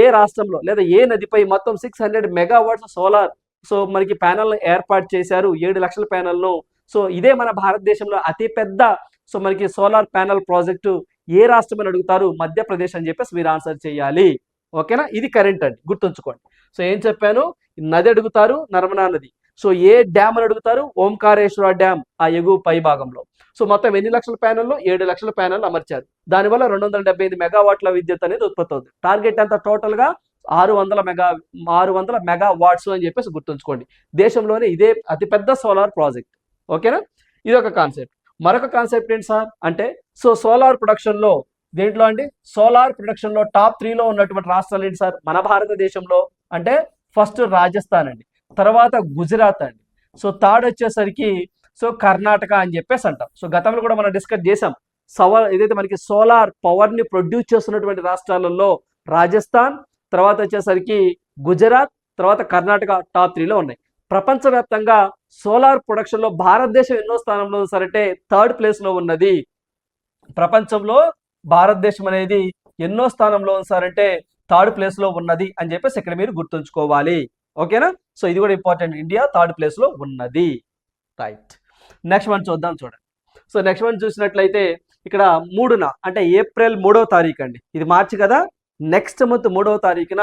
ఏ రాష్ట్రంలో లేదా ఏ నదిపై మొత్తం 600 మెగావాట్స్ సోలార్ సో మనకి ప్యానెల్ ఏర్పాటు చేశారు, 7 లక్షల ప్యానెల్ను. సో ఇదే మన భారతదేశంలో అతిపెద్ద సో మనకి సోలార్ ప్యానెల్ ప్రాజెక్టు ఏ రాష్ట్రం అని అడుగుతారు, మధ్యప్రదేశ్ అని చెప్పేసి మీరు ఆన్సర్ చేయాలి. ఓకేనా, ఇది కరెంట్ అండి, గుర్తుంచుకోండి. సో ఏం చెప్పాను, నది అడుగుతారు, నర్మదా నది. సో ఏ డ్యామ్ అని అడుగుతారు, ఓంకారేశ్వర డ్యామ్ ఆ ఎగువ పై భాగంలో. సో మొత్తం ఎన్ని లక్షల ప్యానెల్లో, 7 లక్షల ప్యానెల్ అమర్చారు. దానివల్ల 275 మెగావాట్ల విద్యుత్ అనేది ఉత్పత్తి అవుతుంది. టార్గెట్ ఎంత టోటల్ గా 600 మెగావాట్స్ అని చెప్పేసి గుర్తుంచుకోండి. దేశంలోనే ఇదే అతిపెద్ద సోలార్ ప్రాజెక్ట్. ఓకేనా, ఇది ఒక కాన్సెప్ట్. మరొక కాన్సెప్ట్ ఏంటి సార్ అంటే, సో సోలార్ ప్రొడక్షన్ లో దేంట్లో అండి, సోలార్ ప్రొడక్షన్ లో టాప్ 3లో ఉన్నటువంటి రాష్ట్రాలు ఏంటి సార్ మన భారతదేశంలో అంటే, ఫస్ట్ రాజస్థాన్ అండి, తర్వాత గుజరాత్ అండి, సో థర్డ్ వచ్చేసరికి సో కర్ణాటక అని చెప్పేసి అంటాం. సో గతంలో కూడా మనం డిస్కస్ చేసాం. ఏదైతే మనకి సోలార్ పవర్ ని ప్రొడ్యూస్ చేస్తున్నటువంటి రాష్ట్రాలలో రాజస్థాన్, తర్వాత వచ్చేసరికి గుజరాత్, తర్వాత కర్ణాటక టాప్ 3లో ఉన్నాయి. ప్రపంచవ్యాప్తంగా సోలార్ ప్రొడక్షన్ లో భారతదేశం ఎన్నో స్థానంలో సరంటే థర్డ్ ప్లేస్ లో ఉన్నది. ప్రపంచంలో భారతదేశం అనేది ఎన్నో స్థానంలో సారంటే థర్డ్ ప్లేస్ లో ఉన్నది అని చెప్పేసి ఇక్కడ మీరు గుర్తుంచుకోవాలి. ఓకేనా, సో ఇది కూడా ఇంపార్టెంట్, ఇండియా థర్డ్ ప్లేస్ లో ఉన్నది. రైట్, నెక్స్ట్ వన్ చూద్దాం. చూడండి, సో నెక్స్ట్ వన్ చూసినట్లయితే ఇక్కడ 3న అంటే ఏప్రిల్ 3వ తారీఖు అండి, ఇది మార్చి కదా, నెక్స్ట్ మంత్ 3వ తారీఖున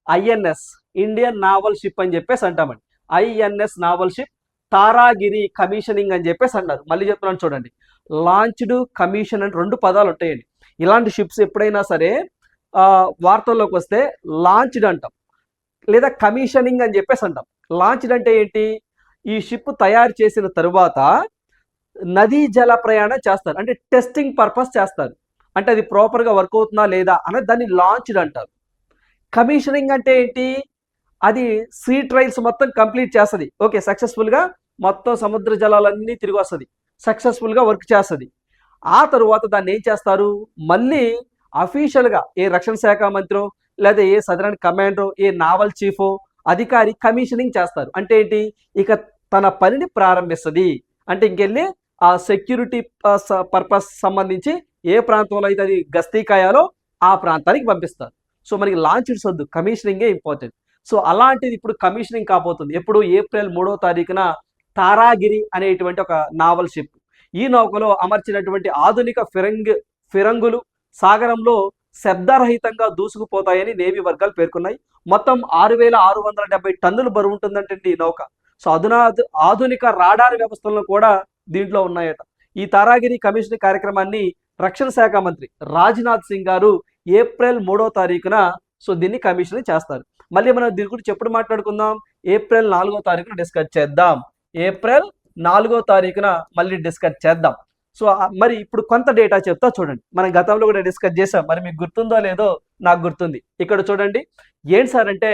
ఐఎన్ఎస్ ఇండియన్ నావల్ షిప్ అని చెప్పేసి అంటామండి. INS naval ship Taragiri commissioning అని చెప్పేసి అన్నారు. మళ్ళీ చెప్తున్నాను చూడండి, లాంచ్డ్, కమిషన్ అని 2 పదాలు ఉంటాయండి. ఇలాంటి షిప్స్ ఎప్పుడైనా సరే వార్తల్లోకి వస్తే లాంచ్డ్ అంటాం లేదా కమిషనింగ్ అని చెప్పేసి అంటాం. లాంచ్డ్ అంటే ఏంటి, ఈ షిప్ తయారు చేసిన తరువాత నదీ జల ప్రయాణం చేస్తారు, అంటే టెస్టింగ్ పర్పస్ చేస్తారు, అంటే అది ప్రాపర్గా వర్క్ అవుతుందా లేదా అనేది దాన్ని లాంచ్డ్ అంటారు. కమిషనింగ్ అంటే ఏంటి, అది సీ ట్రయల్స్ మొత్తం కంప్లీట్ చేస్తుంది, ఓకే సక్సెస్ఫుల్గా మొత్తం సముద్ర జలాలన్నీ తిరిగి వస్తుంది, సక్సెస్ఫుల్గా వర్క్ చేస్తుంది. ఆ తరువాత దాన్ని ఏం చేస్తారు, మళ్ళీ అఫీషియల్గా ఏ రక్షణ శాఖ మంత్రో లేదా ఏ సదరన్ కమాండరో ఏ నావల్ చీఫో అధికారి కమిషనింగ్ చేస్తారు. అంటే ఏంటి, ఇక తన పనిని ప్రారంభిస్తుంది, అంటే ఇంకెళ్ళి ఆ సెక్యూరిటీ పర్పస్ సంబంధించి ఏ ప్రాంతంలో అయితే అది గస్తీ కాయాలో ఆ ప్రాంతానికి పంపిస్తారు. సో మనకి లాంచ్డ్స్ వద్దు, కమిషనింగే ఇంపార్టెంట్. సో అలాంటిది ఇప్పుడు కమిషనింగ్ కాబోతుంది. ఎప్పుడు, ఏప్రిల్ 3వ తారీఖున తారాగిరి అనేటువంటి ఒక నావల్ షిప్. ఈ నౌకలో అమర్చినటువంటి ఆధునిక ఫిరంగులు సాగరంలో శబ్దరహితంగా దూసుకుపోతాయని నేవీ వర్గాలు పేర్కొన్నాయి. మొత్తం 6,670 టన్నులు బరువు ఉంటుందంటే ఈ నౌక. సో ఆధునిక రాడార్ వ్యవస్థలను కూడా దీంట్లో ఉన్నాయట. ఈ తారాగిరి కమిషన్ కార్యక్రమాన్ని రక్షణ శాఖ మంత్రి రాజ్నాథ్ సింగ్ గారు ఏప్రిల్ 3వ తారీఖున సో దీన్ని కమిషన్ చేస్తారు. మళ్ళీ మనం దీని గురించి ఎప్పుడు మాట్లాడుకుందాం, ఏప్రిల్ 4వ తారీఖున డిస్కస్ చేద్దాం. ఏప్రిల్ 4వ తారీఖున మళ్ళీ డిస్కస్ చేద్దాం. సో మరి ఇప్పుడు కొంత డేటా చెప్తా చూడండి, మనం గతంలో కూడా డిస్కస్ చేసాం, మరి మీకు గుర్తుందో లేదో నాకు గుర్తుంది. ఇక్కడ చూడండి, ఏంటి సార్ అంటే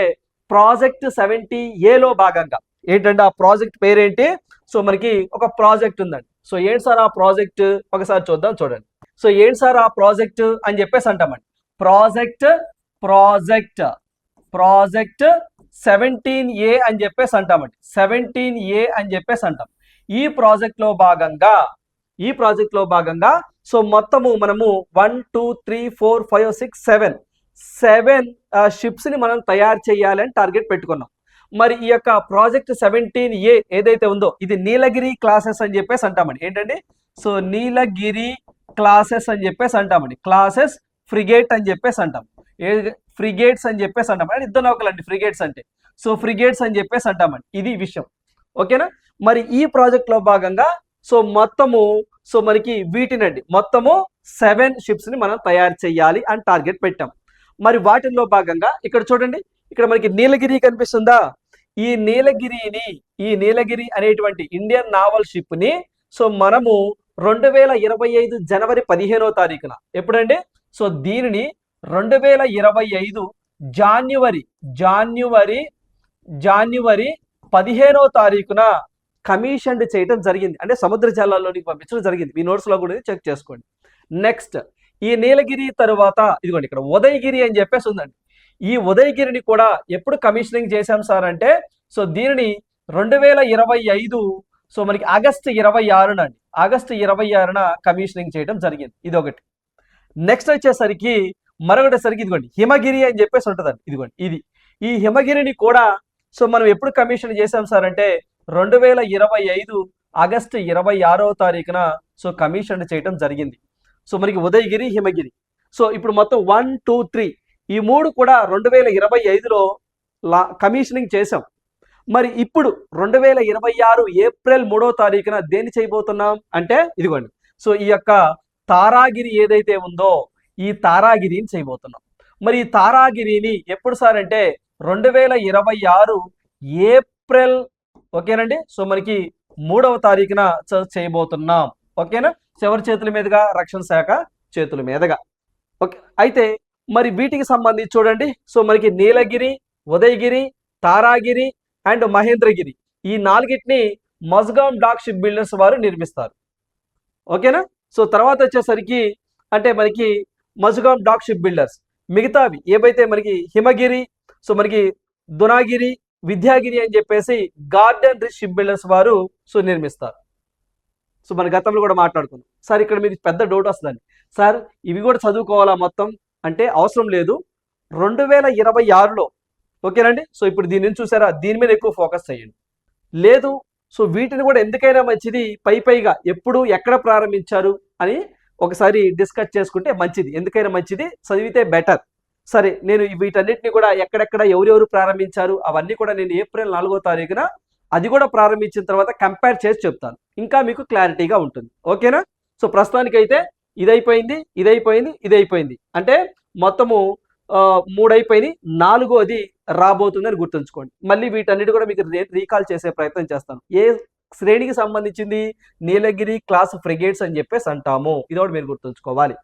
ప్రాజెక్ట్ 70Aలో భాగంగా ఏంటంటే ఆ ప్రాజెక్ట్ పేరేంటి, సో మనకి ఒక ప్రాజెక్ట్ ఉందండి. సో ఏంటి సార్ ఆ ప్రాజెక్ట్, ఒకసారి చూద్దాం చూడండి. సో ఏంటి సార్ ఆ ప్రాజెక్ట్ అని చెప్పేసి అంటామండి, ప్రాజెక్ట్ 17A అని చెప్పేసి అంటామండి, 17A అని చెప్పేసి అంటాం. ఈ ప్రాజెక్ట్ లో భాగంగా సో మొత్తము మనము 1 2 3 4 5 6 7 షిప్స్ ని మనం తయారు చేయాలి అని టార్గెట్ పెట్టుకున్నాం. మరి ఈ యొక్క ప్రాజెక్ట్ 17A ఏదైతే ఉందో ఇది నీలగిరి క్లాసెస్ అని చెప్పేసి అంటామండి. ఏంటండి, సో నీలగిరి క్లాసెస్ అని చెప్పేసి అంటామండి, క్లాసెస్ ఫ్రిగేట్ అని చెప్పేసి అంటాం, ఫ్రిగేట్స్ అని చెప్పేసి అంటాం. అంటే యుద్ధ నౌకలండి ఫ్రిగేట్స్ అంటే, సో ఫ్రిగేట్స్ అని చెప్పేసి అంటామండి. ఇది విషయం, ఓకేనా. మరి ఈ ప్రాజెక్ట్ లో భాగంగా సో మొత్తము సో మనకి వీటినండి మొత్తము 7 షిప్స్ ని మనం తయారు చేయాలి అని టార్గెట్ పెట్టాం. మరి వాటిల్లో భాగంగా ఇక్కడ చూడండి, ఇక్కడ మనకి నీలగిరి కనిపిస్తుందా, ఈ నీలగిరి అనేటువంటి ఇండియన్ నావల్ షిప్ ని సో మనము 2025 జనవరి 15వ తారీఖున ఎప్పుడండి, సో దీనిని 2025 జాన్యువరి 15వ తారీఖున కమిషన్ చేయడం జరిగింది, అంటే సముద్ర జలాల్లోనికి పంపించడం జరిగింది. మీ నోట్స్ లో కూడా చెక్ చేసుకోండి. నెక్స్ట్ ఈ నీలగిరి తరువాత ఇదిగోండి ఇక్కడ ఉదయగిరి అని చెప్పేసి ఉందండి. ఈ ఉదయగిరిని కూడా ఎప్పుడు కమిషనింగ్ చేశాం సార్ అంటే, సో దీనిని 2025 సో మనకి ఆగస్టు 26న కమిషనింగ్ చేయడం జరిగింది. ఇది ఒకటి. నెక్స్ట్ వచ్చేసరికి మరొకటిసరికి ఇదిగోండి హిమగిరి అని చెప్పేసి ఉంటుందండి. ఇదిగోండి ఇది ఈ హిమగిరిని కూడా సో మనం ఎప్పుడు కమిషన్ చేసాం సార్ అంటే 2025 ఆగస్టు 26వ తారీఖున సో కమిషన్ చేయడం జరిగింది. సో మనకి ఉదయగిరి, హిమగిరి. సో ఇప్పుడు మొత్తం 1, 2, 3 ఈ 3 కూడా 2025లో కమిషనింగ్ చేసాం. మరి ఇప్పుడు 2026 ఏప్రిల్ 3వ తారీఖున దేన్ని చేయబోతున్నాం అంటే ఇదిగోండి సో ఈ యొక్క తారాగిరి ఏదైతే ఉందో ఈ తారాగిరిని చేయబోతున్నాం. మరి ఈ తారాగిరిని ఎప్పుడు సార్ అంటే 2026 ఏప్రిల్ ఓకేనండి సో మనకి 3వ తారీఖున చేయబోతున్నాం. ఓకేనా, ఎవరి చేతుల మీదుగా? రక్షణ శాఖ చేతుల మీదుగా. ఓకే, అయితే మరి వీటికి సంబంధించి చూడండి సో మనకి నీలగిరి, ఉదయగిరి, తారాగిరి అండ్ మహేంద్రగిరి ఈ 4టిని మజ్గాం డాక్ షిప్ బిల్డర్స్ వారు నిర్మిస్తారు. ఓకేనా, సో తర్వాత వచ్చేసరికి అంటే మనకి మజ్గాం డాక్ షిప్ బిల్డర్స్ మిగతావి ఏవైతే మనకి హిమగిరి, సో మనకి దునాగిరి, విద్యాగిరి అని చెప్పేసి గార్డెన్ రిచ్ షిప్ బిల్డర్స్ వారు సో నిర్మిస్తారు. సో మన గతంలో కూడా మాట్లాడుకున్నాం. సార్ ఇక్కడ మీకు పెద్ద డౌట్ వస్తుందండి, సార్ ఇవి కూడా చదువుకోవాలా మొత్తం అంటే అవసరం లేదు. 2026లో ఓకేనండి సో ఇప్పుడు దీని నుంచి చూసారా, దీని మీద ఎక్కువ ఫోకస్ చేయండి. లేదు సో వీటిని కూడా ఎందుకైనా మంచిది పైగా ఎప్పుడు ఎక్కడ ప్రారంభించారు అని ఒకసారి డిస్కస్ చేసుకుంటే మంచిది. ఎందుకైనా మంచిది, చదివితే బెటర్. సరే, నేను వీటన్నిటిని కూడా ఎక్కడెక్కడ ఎవరెవరు ప్రారంభించారు అవన్నీ కూడా నేను ఏప్రిల్ 4వ తారీఖున అది కూడా ప్రారంభించిన తర్వాత కంపేర్ చేసి చెప్తాను, ఇంకా మీకు క్లారిటీగా ఉంటుంది. ఓకేనా, సో ప్రస్తుతానికైతే ఇదైపోయింది అంటే మొత్తము 3 అయిపోయినాయి, 4వది రాబోతుందని గుర్తుంచుకోండి. మళ్ళీ వీటన్నిటి కూడా మీకు రీకాల్ చేసే ప్రయత్నం చేస్తాను. ఏ శ్రేణికి సంబంధించింది? నీలగిరి క్లాస్ ఫ్రిగేట్స్ అని చెప్పేసి అంటాము. ఇదొకటి మీరు గుర్తుంచుకోవాలి.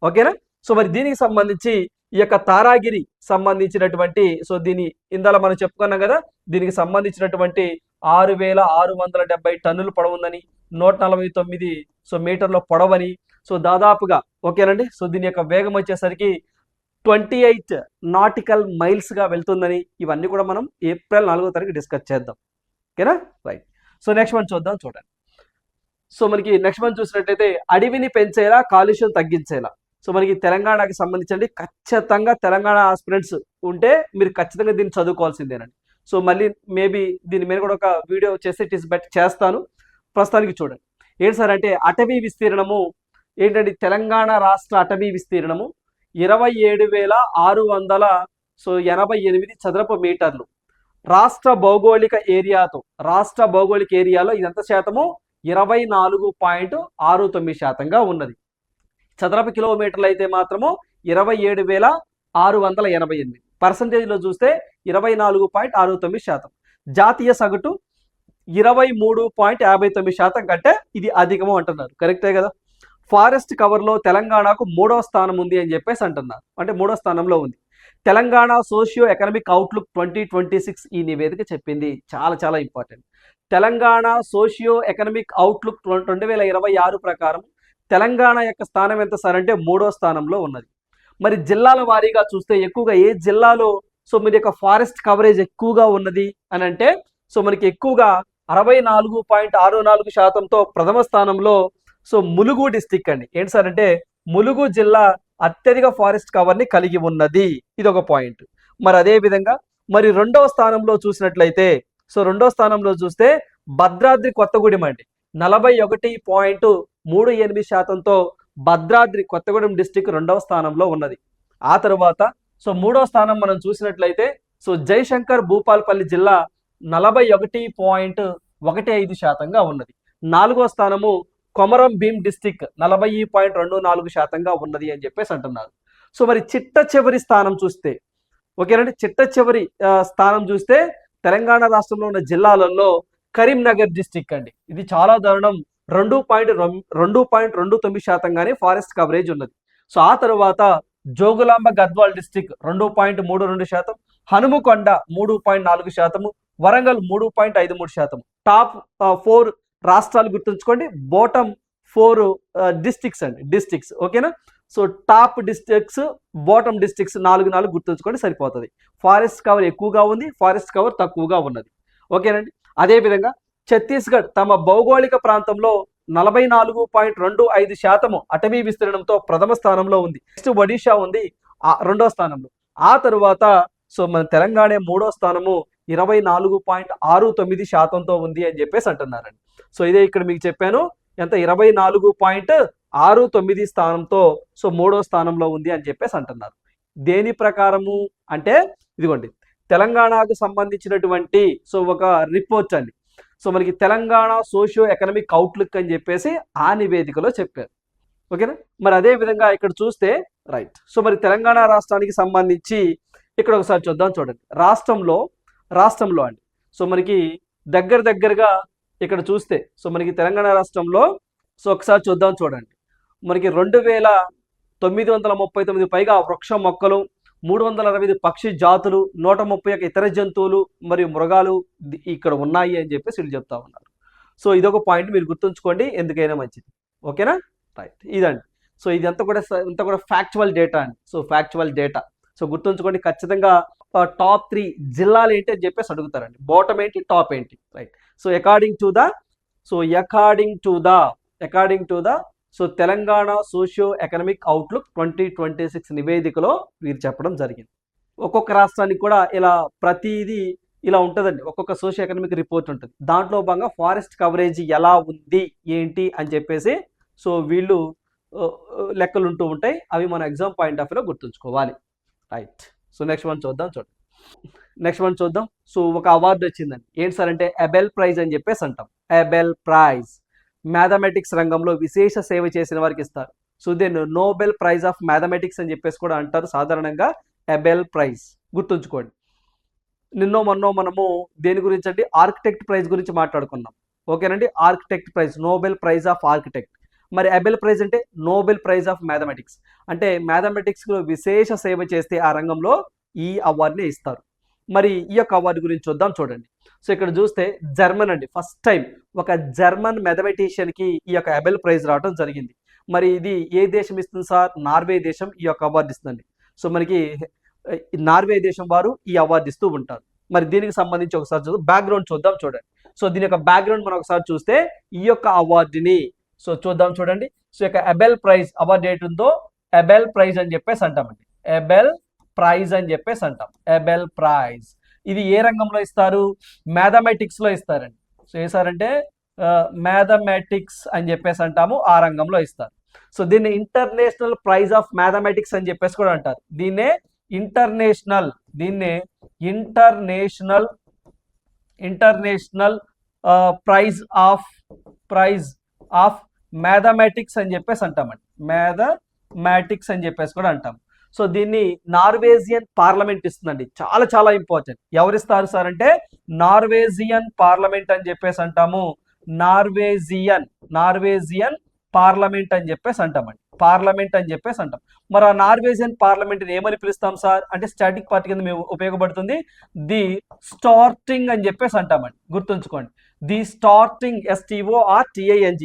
ఓకేనా, సో మరి దీనికి సంబంధించి ఈ యొక్క తారాగిరి సంబంధించినటువంటి సో దీని ఇందాల మనం చెప్పుకున్నాం కదా, దీనికి సంబంధించినటువంటి 6,670 టన్నులు పొడవుందని, 149 సో మీటర్ల పొడవని, సో దాదాపుగా ఓకేనండి సో దీని యొక్క వేగం వచ్చేసరికి 28 నాటికల్ మైల్స్ గా వెళ్తుందని, ఇవన్నీ కూడా మనం ఏప్రిల్ 4వ తారీఖు డిస్కస్ చేద్దాం. ఓకేనా, రైట్. సో నెక్స్ట్ వన్ చూడండి. సో మనకి నెక్స్ట్ వన్ చూసినట్లయితే అడవిని పెంచేలా కాలుష్యం తగ్గించేలా. సో మనకి తెలంగాణకి సంబంధించి ఖచ్చితంగా తెలంగాణ ఆస్పిరెంట్స్ ఉంటే మీరు ఖచ్చితంగా దీన్ని చదువుకోవాల్సిందేనండి. సో మళ్ళీ మేబీ దీని మీద కూడా ఒక వీడియో చేసి చేస్తాను. ప్రస్తుతానికి చూడండి ఏంటి సార్ అంటే అటవీ విస్తీర్ణము ఏంటంటే తెలంగాణ రాష్ట్ర అటవీ విస్తీర్ణము 27,688 చదరపు మీటర్లు. రాష్ట్ర భౌగోళిక ఏరియాలో ఇదంత శాతము 24.69% ఉన్నది. చదరపు కిలోమీటర్లు అయితే మాత్రము 27,688. పర్సంటేజ్లో చూస్తే 24.69%. జాతీయ సగటు 23.59% కంటే ఇది అధికము అంటున్నారు. కరెక్టే కదా. ఫారెస్ట్ కవర్లో తెలంగాణకు 3వ స్థానం ఉంది అని చెప్పేసి అంటున్నారు, అంటే 3వ స్థానంలో ఉంది. తెలంగాణ సోషియో ఎకనామిక్ అవుట్లుక్ 2026 ఈ నివేదిక చెప్పింది. చాలా చాలా important. Telangana socio economic outlook 2026 ప్రకారం తెలంగాణ యొక్క స్థానం ఎంత సార్ అంటే 3వ స్థానంలో ఉన్నది. మరి జిల్లాల వారీగా చూస్తే ఎక్కువగా ఏ జిల్లాలో సో మీరు యొక్క ఫారెస్ట్ కవరేజ్ ఎక్కువగా ఉన్నది అని అంటే సో మనకి ఎక్కువగా 64.64%తో ప్రథమ స్థానంలో సో ములుగు డిస్టిక్ అండి. ఏంటి సార్ అంటే ములుగు జిల్లా అత్యధిక ఫారెస్ట్ కవర్ ని కలిగి ఉన్నది. ఇది ఒక పాయింట్. మరి అదే విధంగా మరి రెండవ స్థానంలో చూసినట్లయితే సో రెండవ స్థానంలో చూస్తే భద్రాద్రి కొత్తగూడెం అండి 41.38%తో భద్రాద్రి కొత్తగూడెం డిస్టిక్ రెండవ స్థానంలో ఉన్నది. ఆ తర్వాత సో మూడవ స్థానం మనం చూసినట్లయితే సో జయశంకర్ భూపాల్పల్లి జిల్లా 41.15%గా ఉన్నది. నాలుగో స్థానము కొమరం భీం డిస్టిక్ 40.24%గా ఉన్నది అని చెప్పేసి అంటున్నారు. సో మరి చిట్ట చివరి స్థానం చూస్తే ఓకేనండి, చిట్ట చివరి స్థానం చూస్తే తెలంగాణ రాష్ట్రంలో ఉన్న జిల్లాలలో కరీంనగర్ డిస్టిక్ అండి. ఇది చాలా దారుణం, 2.29%గానే ఫారెస్ట్ కవరేజ్ ఉన్నది. సో ఆ తర్వాత జోగులాంబ గద్వాల్ డిస్టిక్ 2.32%, హనుమకొండ 3.4%, వరంగల్ 3.53%. టాప్ 4 రాష్ట్రాలు గుర్తుంచుకోండి, బాటమ్ 4 డిస్ట్రిక్ట్స్ అండి, డిస్ట్రిక్ట్స్. ఓకేనా. So top districts, bottom districts 4 గుర్తుంచుకోండి సరిపోతుంది. ఫారెస్ట్ కవర్ ఎక్కువగా ఉంది, ఫారెస్ట్ కవర్ తక్కువగా ఉన్నది. ఓకేనండి. అదేవిధంగా ఛత్తీస్గఢ్ తమ భౌగోళిక ప్రాంతంలో 44.25% అటవీ విస్తీర్ణంతో ప్రథమ స్థానంలో ఉంది. నెక్స్ట్ ఒడిషా ఉంది రెండో స్థానంలో. ఆ తరువాత సో మన తెలంగాణ మూడో స్థానము 24.69%తో ఉంది అని చెప్పేసి అంటున్నారండి. సో ఇదే ఇక్కడ మీకు చెప్పాను, ఎంత 24.69 స్థానంతో సో మూడో స్థానంలో ఉంది అని చెప్పేసి అంటున్నారు. దేని ప్రకారము అంటే ఇదిగోండి, తెలంగాణకు సంబంధించినటువంటి సో ఒక రిపోర్ట్ అండి. సో మనకి తెలంగాణ సోషియో ఎకనామిక్ అవుట్లుక్ అని చెప్పేసి ఆ నివేదికలో చెప్పారు. ఓకేనా. మరి అదే విధంగా ఇక్కడ చూస్తే రైట్, సో మరి తెలంగాణ రాష్ట్రానికి సంబంధించి ఇక్కడ ఒకసారి చూద్దాం. చూడండి, రాష్ట్రంలో అండి సో మనకి దగ్గరగా ఇక్కడ చూస్తే సో మనకి తెలంగాణ రాష్ట్రంలో సో ఒకసారి చూద్దాం. చూడండి, మనకి 2939 పైగా వృక్ష మొక్కలు, 365 పక్షి జాతులు, 131 ఇతర జంతువులు మరియు మృగాలు ఇక్కడ ఉన్నాయి అని చెప్పేసి వీళ్ళు చెప్తా ఉన్నారు. సో ఇదొక పాయింట్ మీరు గుర్తుంచుకోండి, ఎందుకైనా మంచిది. ఓకేనా, రైట్. ఇదండి, సో ఇది అంతా కూడా ఫ్యాక్చువల్ డేటా అండి. సో ఫ్యాక్చువల్ డేటా సో గుర్తుంచుకోండి ఖచ్చితంగా. టాప్ 3 జిల్లాలు ఏంటి అని చెప్పేసి అడుగుతారండి, బాటమ్ ఏంటి టాప్ ఏంటి, right. So according to the so Telangana socio economic outlook 2026 నివేదికలో వీరు చెప్పడం జరిగింది. ఒక్కొక్క రాష్ట్రానికి కూడా ఇలా ప్రతిదీ ఇలా ఉంటుందండి, ఒక్కొక్క సోషియో ఎకనామిక్ రిపోర్ట్ ఉంటుంది. దాంట్లో భాగంగా ఫారెస్ట్ కవరేజ్ ఎలా ఉంది ఏంటి అని చెప్పేసి సో వీళ్ళు లెక్కలు ఉంటూ ఉంటాయి. అవి మన ఎగ్జామ్ పాయింట్ ఆఫ్ వ్యూలో గుర్తుంచుకోవాలి, రైట్. సో నెక్స్ట్ వన్ చూద్దాం. సో ఒక అవార్డు వచ్చిందండి. ఏంటి సార్ అంటే ఎబెల్ ప్రైజ్ అని చెప్పేసి అంటాం. ఎబెల్ ప్రైజ్ మ్యాథమెటిక్స్ రంగంలో విశేష సేవ చేసిన వారికి ఇస్తారు. So then Nobel prize of mathematics అని చెప్పేసి కూడా అంటారు సాధారణంగా. ఎబెల్ ప్రైజ్ గుర్తుంచుకోండి. నిన్నో మొన్నో మనము దేని గురించి అంటే ఆర్కిటెక్ట్ ప్రైజ్ గురించి మాట్లాడుకున్నాం. ఓకేనండి, architect prize, Nobel prize of architect. మరి ఎబెల్ ప్రైజ్ అంటే నోబెల్ ప్రైజ్ ఆఫ్ మ్యాథమెటిక్స్, అంటే మ్యాథమెటిక్స్లో విశేష సేవ చేస్తే ఆ రంగంలో ఈ అవార్డుని ఇస్తారు. మరి ఈ యొక్క అవార్డు గురించి చూద్దాం. చూడండి, సో ఇక్కడ చూస్తే జర్మన్ అండి, ఫస్ట్ టైం ఒక జర్మన్ మ్యాథమెటిషియన్కి ఈ యొక్క ఎబెల్ ప్రైజ్ రావడం జరిగింది. మరి ఇది ఏ దేశం ఇస్తుంది సార్? నార్వే దేశం ఈ యొక్క అవార్డు ఇస్తుందండి. సో మనకి నార్వే దేశం వారు ఈ అవార్డు ఇస్తూ ఉంటారు. మరి దీనికి సంబంధించి ఒకసారి చూద్దాం, బ్యాక్గ్రౌండ్ చూద్దాం. చూడండి, సో దీని యొక్క బ్యాక్గ్రౌండ్ మనం ఒకసారి చూస్తే ఈ యొక్క అవార్డుని సో చూద్దాం. చూడండి, సో యొక్క ఎబెల్ ప్రైజ్ అవార్డు ఏంటుందో ఎబెల్ ప్రైజ్ అని చెప్పేసి అంటామండి. ఎబెల్ ప్రైజ్ అని చెప్పేసి అంటాం. ఎబెల్ ప్రైజ్ ఇది ఏ రంగంలో ఇస్తారు? మ్యాథమెటిక్స్ లో ఇస్తారండి. సో ఏసారంటే మ్యాథమెటిక్స్ అని చెప్పేసి అంటాము, ఆ రంగంలో ఇస్తారు. సో దీన్ని ఇంటర్నేషనల్ ప్రైజ్ ఆఫ్ మ్యాథమెటిక్స్ అని చెప్పేసి కూడా అంటారు. దీన్నే ఇంటర్నేషనల్ ప్రైజ్ ఆఫ్ మ్యాథమెటిక్స్ అని చెప్పేసి అంటామండి. మ్యాథమెటిక్స్ అని చెప్పేసి కూడా అంటాం. సో దీన్ని నార్వేజియన్ పార్లమెంట్ ఇస్తుందండి. చాలా చాలా ఇంపార్టెంట్. ఎవరిస్తారు సార్ అంటే నార్వేజియన్ పార్లమెంట్ అని చెప్పేసి అంటాము. నార్వేజియన్ పార్లమెంట్ అని చెప్పేసి అంటామండి. పార్లమెంట్ అని చెప్పేసి అంటాం. మరి ఆ నార్వేజియన్ పార్లమెంట్ ఏమని పిలుస్తాం సార్ అంటే స్టాటిక్ పార్ట్ కింద మేము ఉపయోగపడుతుంది. ది స్టార్టింగ్ అని చెప్పేసి అంటామండి. గుర్తుంచుకోండి, the starting, STORTING,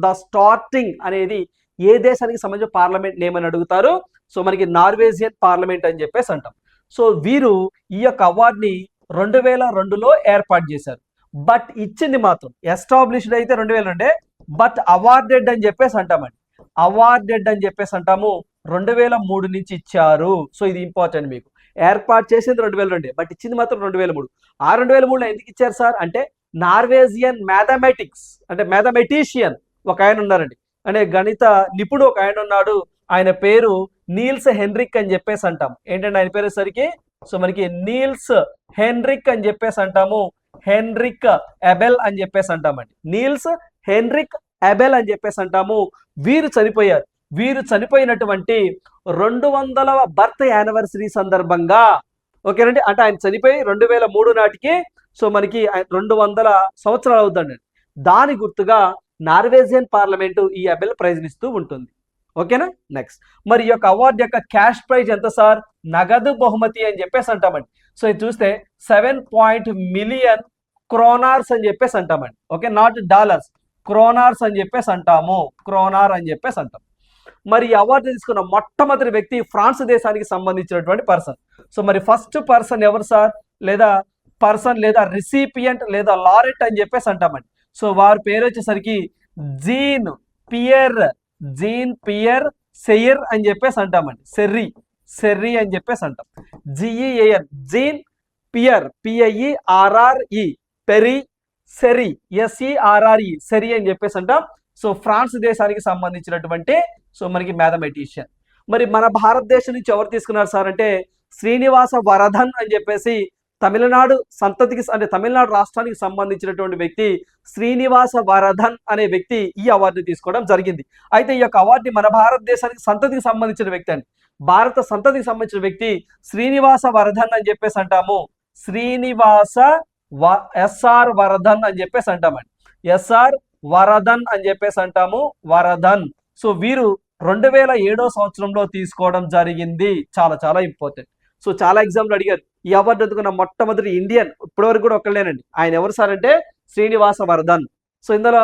the starting అనేది ఏ దేశానికి సంబంధించిన పార్లమెంట్ నేమ్ అని అడుగుతారు. సో మనకి నార్వేజియన్ పార్లమెంట్ అని చెప్పేసి అంటాం. సో వీరు ఈ యొక్క అవార్డుని 2002లో ఏర్పాటు చేశారు. బట్ ఇచ్చింది మాత్రం ఎస్టాబ్లిష్డ్ అయితే 2002, బట్ అవార్డెడ్ అని చెప్పేసి అంటామండి. అవార్డెడ్ అని చెప్పేసి అంటాము 2003 నుంచి ఇచ్చారు. సో ఇది ఇంపార్టెంట్, మీకు ఏర్పాటు చేసింది 2002, బట్ ఇచ్చింది మాత్రం 2003. ఆ 2003లో ఎందుకు ఇచ్చారు సార్ అంటే నార్వేజియన్ మ్యాథమెటిక్స్ అంటే మ్యాథమెటిషియన్ ఒక ఆయన ఉన్నారండి, అనే గణిత నిపుణుడు ఒక ఆయన ఉన్నాడు. ఆయన పేరు నీల్స్ హెన్రిక్ అని చెప్పేసి అంటాం. ఏంటంటే ఆయన పేరు సరికి సో మనకి నీల్స్ హెన్రిక్ అని చెప్పేసి అంటాము. హెన్రిక్ ఎబెల్ అని చెప్పేసి అంటామండి. నీల్స్ హెన్రిక్ ఎబెల్ అని చెప్పేసి అంటాము. వీరు చనిపోయారు. వీరు చనిపోయినటువంటి 200వ బర్త్ యానివర్సరీ సందర్భంగా, ఓకేనండి, అంటే ఆయన చనిపోయి 2003 నాటికి సో మనకి 200 సంవత్సరాలు అవుతుందండి. దాని గుర్తుగా నార్వేజియన్ పార్లమెంటు ఈ ఎబెల్ ప్రైజ్ ఇస్తూ ఉంటుంది. ఓకేనా. నెక్స్ట్, మరి ఈ యొక్క అవార్డు యొక్క క్యాష్ ప్రైజ్ ఎంత సార్? నగదు బహుమతి అని చెప్పేసి అంటామండి. సో ఇది చూస్తే 7 మిలియన్ క్రోనార్స్ అని చెప్పేసి అంటామండి. ఓకే, నాట్ డాలర్స్, క్రోనార్స్ అని చెప్పేసి అంటాము. క్రోనార్ అని చెప్పేసి అంటాం. మరి ఈ అవార్డు తీసుకున్న మొట్టమొదటి వ్యక్తి ఫ్రాన్స్ దేశానికి సంబంధించినటువంటి పర్సన్. సో మరి ఫస్ట్ పర్సన్ ఎవరు సార్? లేదా రిసిపియంట్ లేదా లారెట్ అని చెప్పేసి అంటామండి. సో వారి పేరు వచ్చేసరికి gene pear, gene pear CAIR అని చెప్పేసి అంటామండి. సెర్రీ, సెర్రీ అని చెప్పేసి అంటాం. జిఈఏఆర్ జీన్ పియర్, పిఐఈఆర్ఆర్ఈ, పెరి సెరీ, ఎస్ఈఆర్ఆర్ఈ, సెరీ అని చెప్పేసి అంటాం. సో ఫ్రాన్స్ దేశానికి సంబంధించినటువంటి సో మనకి మ్యాథమెటిషియన్. మరి మన భారతదేశం నుంచి ఎవరు తీసుకున్నారు సార్ అంటే శ్రీనివాస వరదన్ అని చెప్పేసి తమిళనాడు సంతతికి అంటే తమిళనాడు రాష్ట్రానికి సంబంధించినటువంటి వ్యక్తి శ్రీనివాస వరదన్ అనే వ్యక్తి ఈ అవార్డుని తీసుకోవడం జరిగింది. అయితే ఈ యొక్క అవార్డుని మన భారతదేశానికి సంతతికి సంబంధించిన వ్యక్తి అండి. భారత సంతతికి సంబంధించిన వ్యక్తి శ్రీనివాస వరదన్ అని చెప్పేసి అంటాము. శ్రీనివాస ఎస్ఆర్ వరదన్ అని చెప్పేసి అంటామండి. ఎస్ఆర్ వరదన్ అని చెప్పేసి అంటాము, వరదన్. సో వీరు 2007 సంవత్సరంలో తీసుకోవడం జరిగింది. చాలా చాలా ఇంపార్టెంట్. సో చాలా ఎగ్జామ్లు అడిగారు ఈ అవార్డు అందుకున్న మొట్టమొదటి ఇండియన్, ఇప్పటివరకు కూడా ఒకళ్ళేనండి. ఆయన ఎవరు సార్ అంటే శ్రీనివాస వరదన్. సో ఇందులో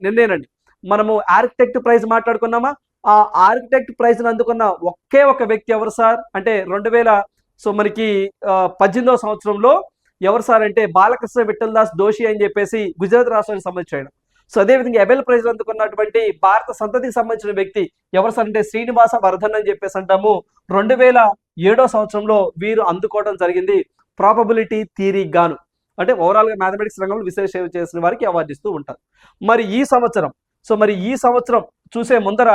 నిన్నేనండి మనము ఆర్కిటెక్ట్ ప్రైజ్ మాట్లాడుకున్నామా. ఆ ఆర్కిటెక్ట్ ప్రైజ్ అందుకున్న ఒకే ఒక వ్యక్తి ఎవరు సార్ అంటే 2018వ సంవత్సరంలో ఎవరు సార్ అంటే బాలకృష్ణ విఠల్ దాస్ దోషి అని చెప్పేసి గుజరాత్ రాష్ట్రానికి సంబంధించిన. సో అదేవిధంగా ఎబెల్ ప్రైజ్ అందుకున్నటువంటి భారత సంతతికి సంబంధించిన వ్యక్తి ఎవరు సార్ అంటే శ్రీనివాస వరదన్ అని చెప్పేసి అంటాము. 2007 సంవత్సరంలో వీరు అందుకోవడం జరిగింది. ప్రాబబిలిటీ థియరీ గాను అంటే ఓవరాల్ గా మ్యాథమెటిక్స్ రంగంలో విశేష సేవ చేసిన వారికి అవార్డు ఇస్తూ ఉంటారు. మరి ఈ సంవత్సరం చూసే ముందర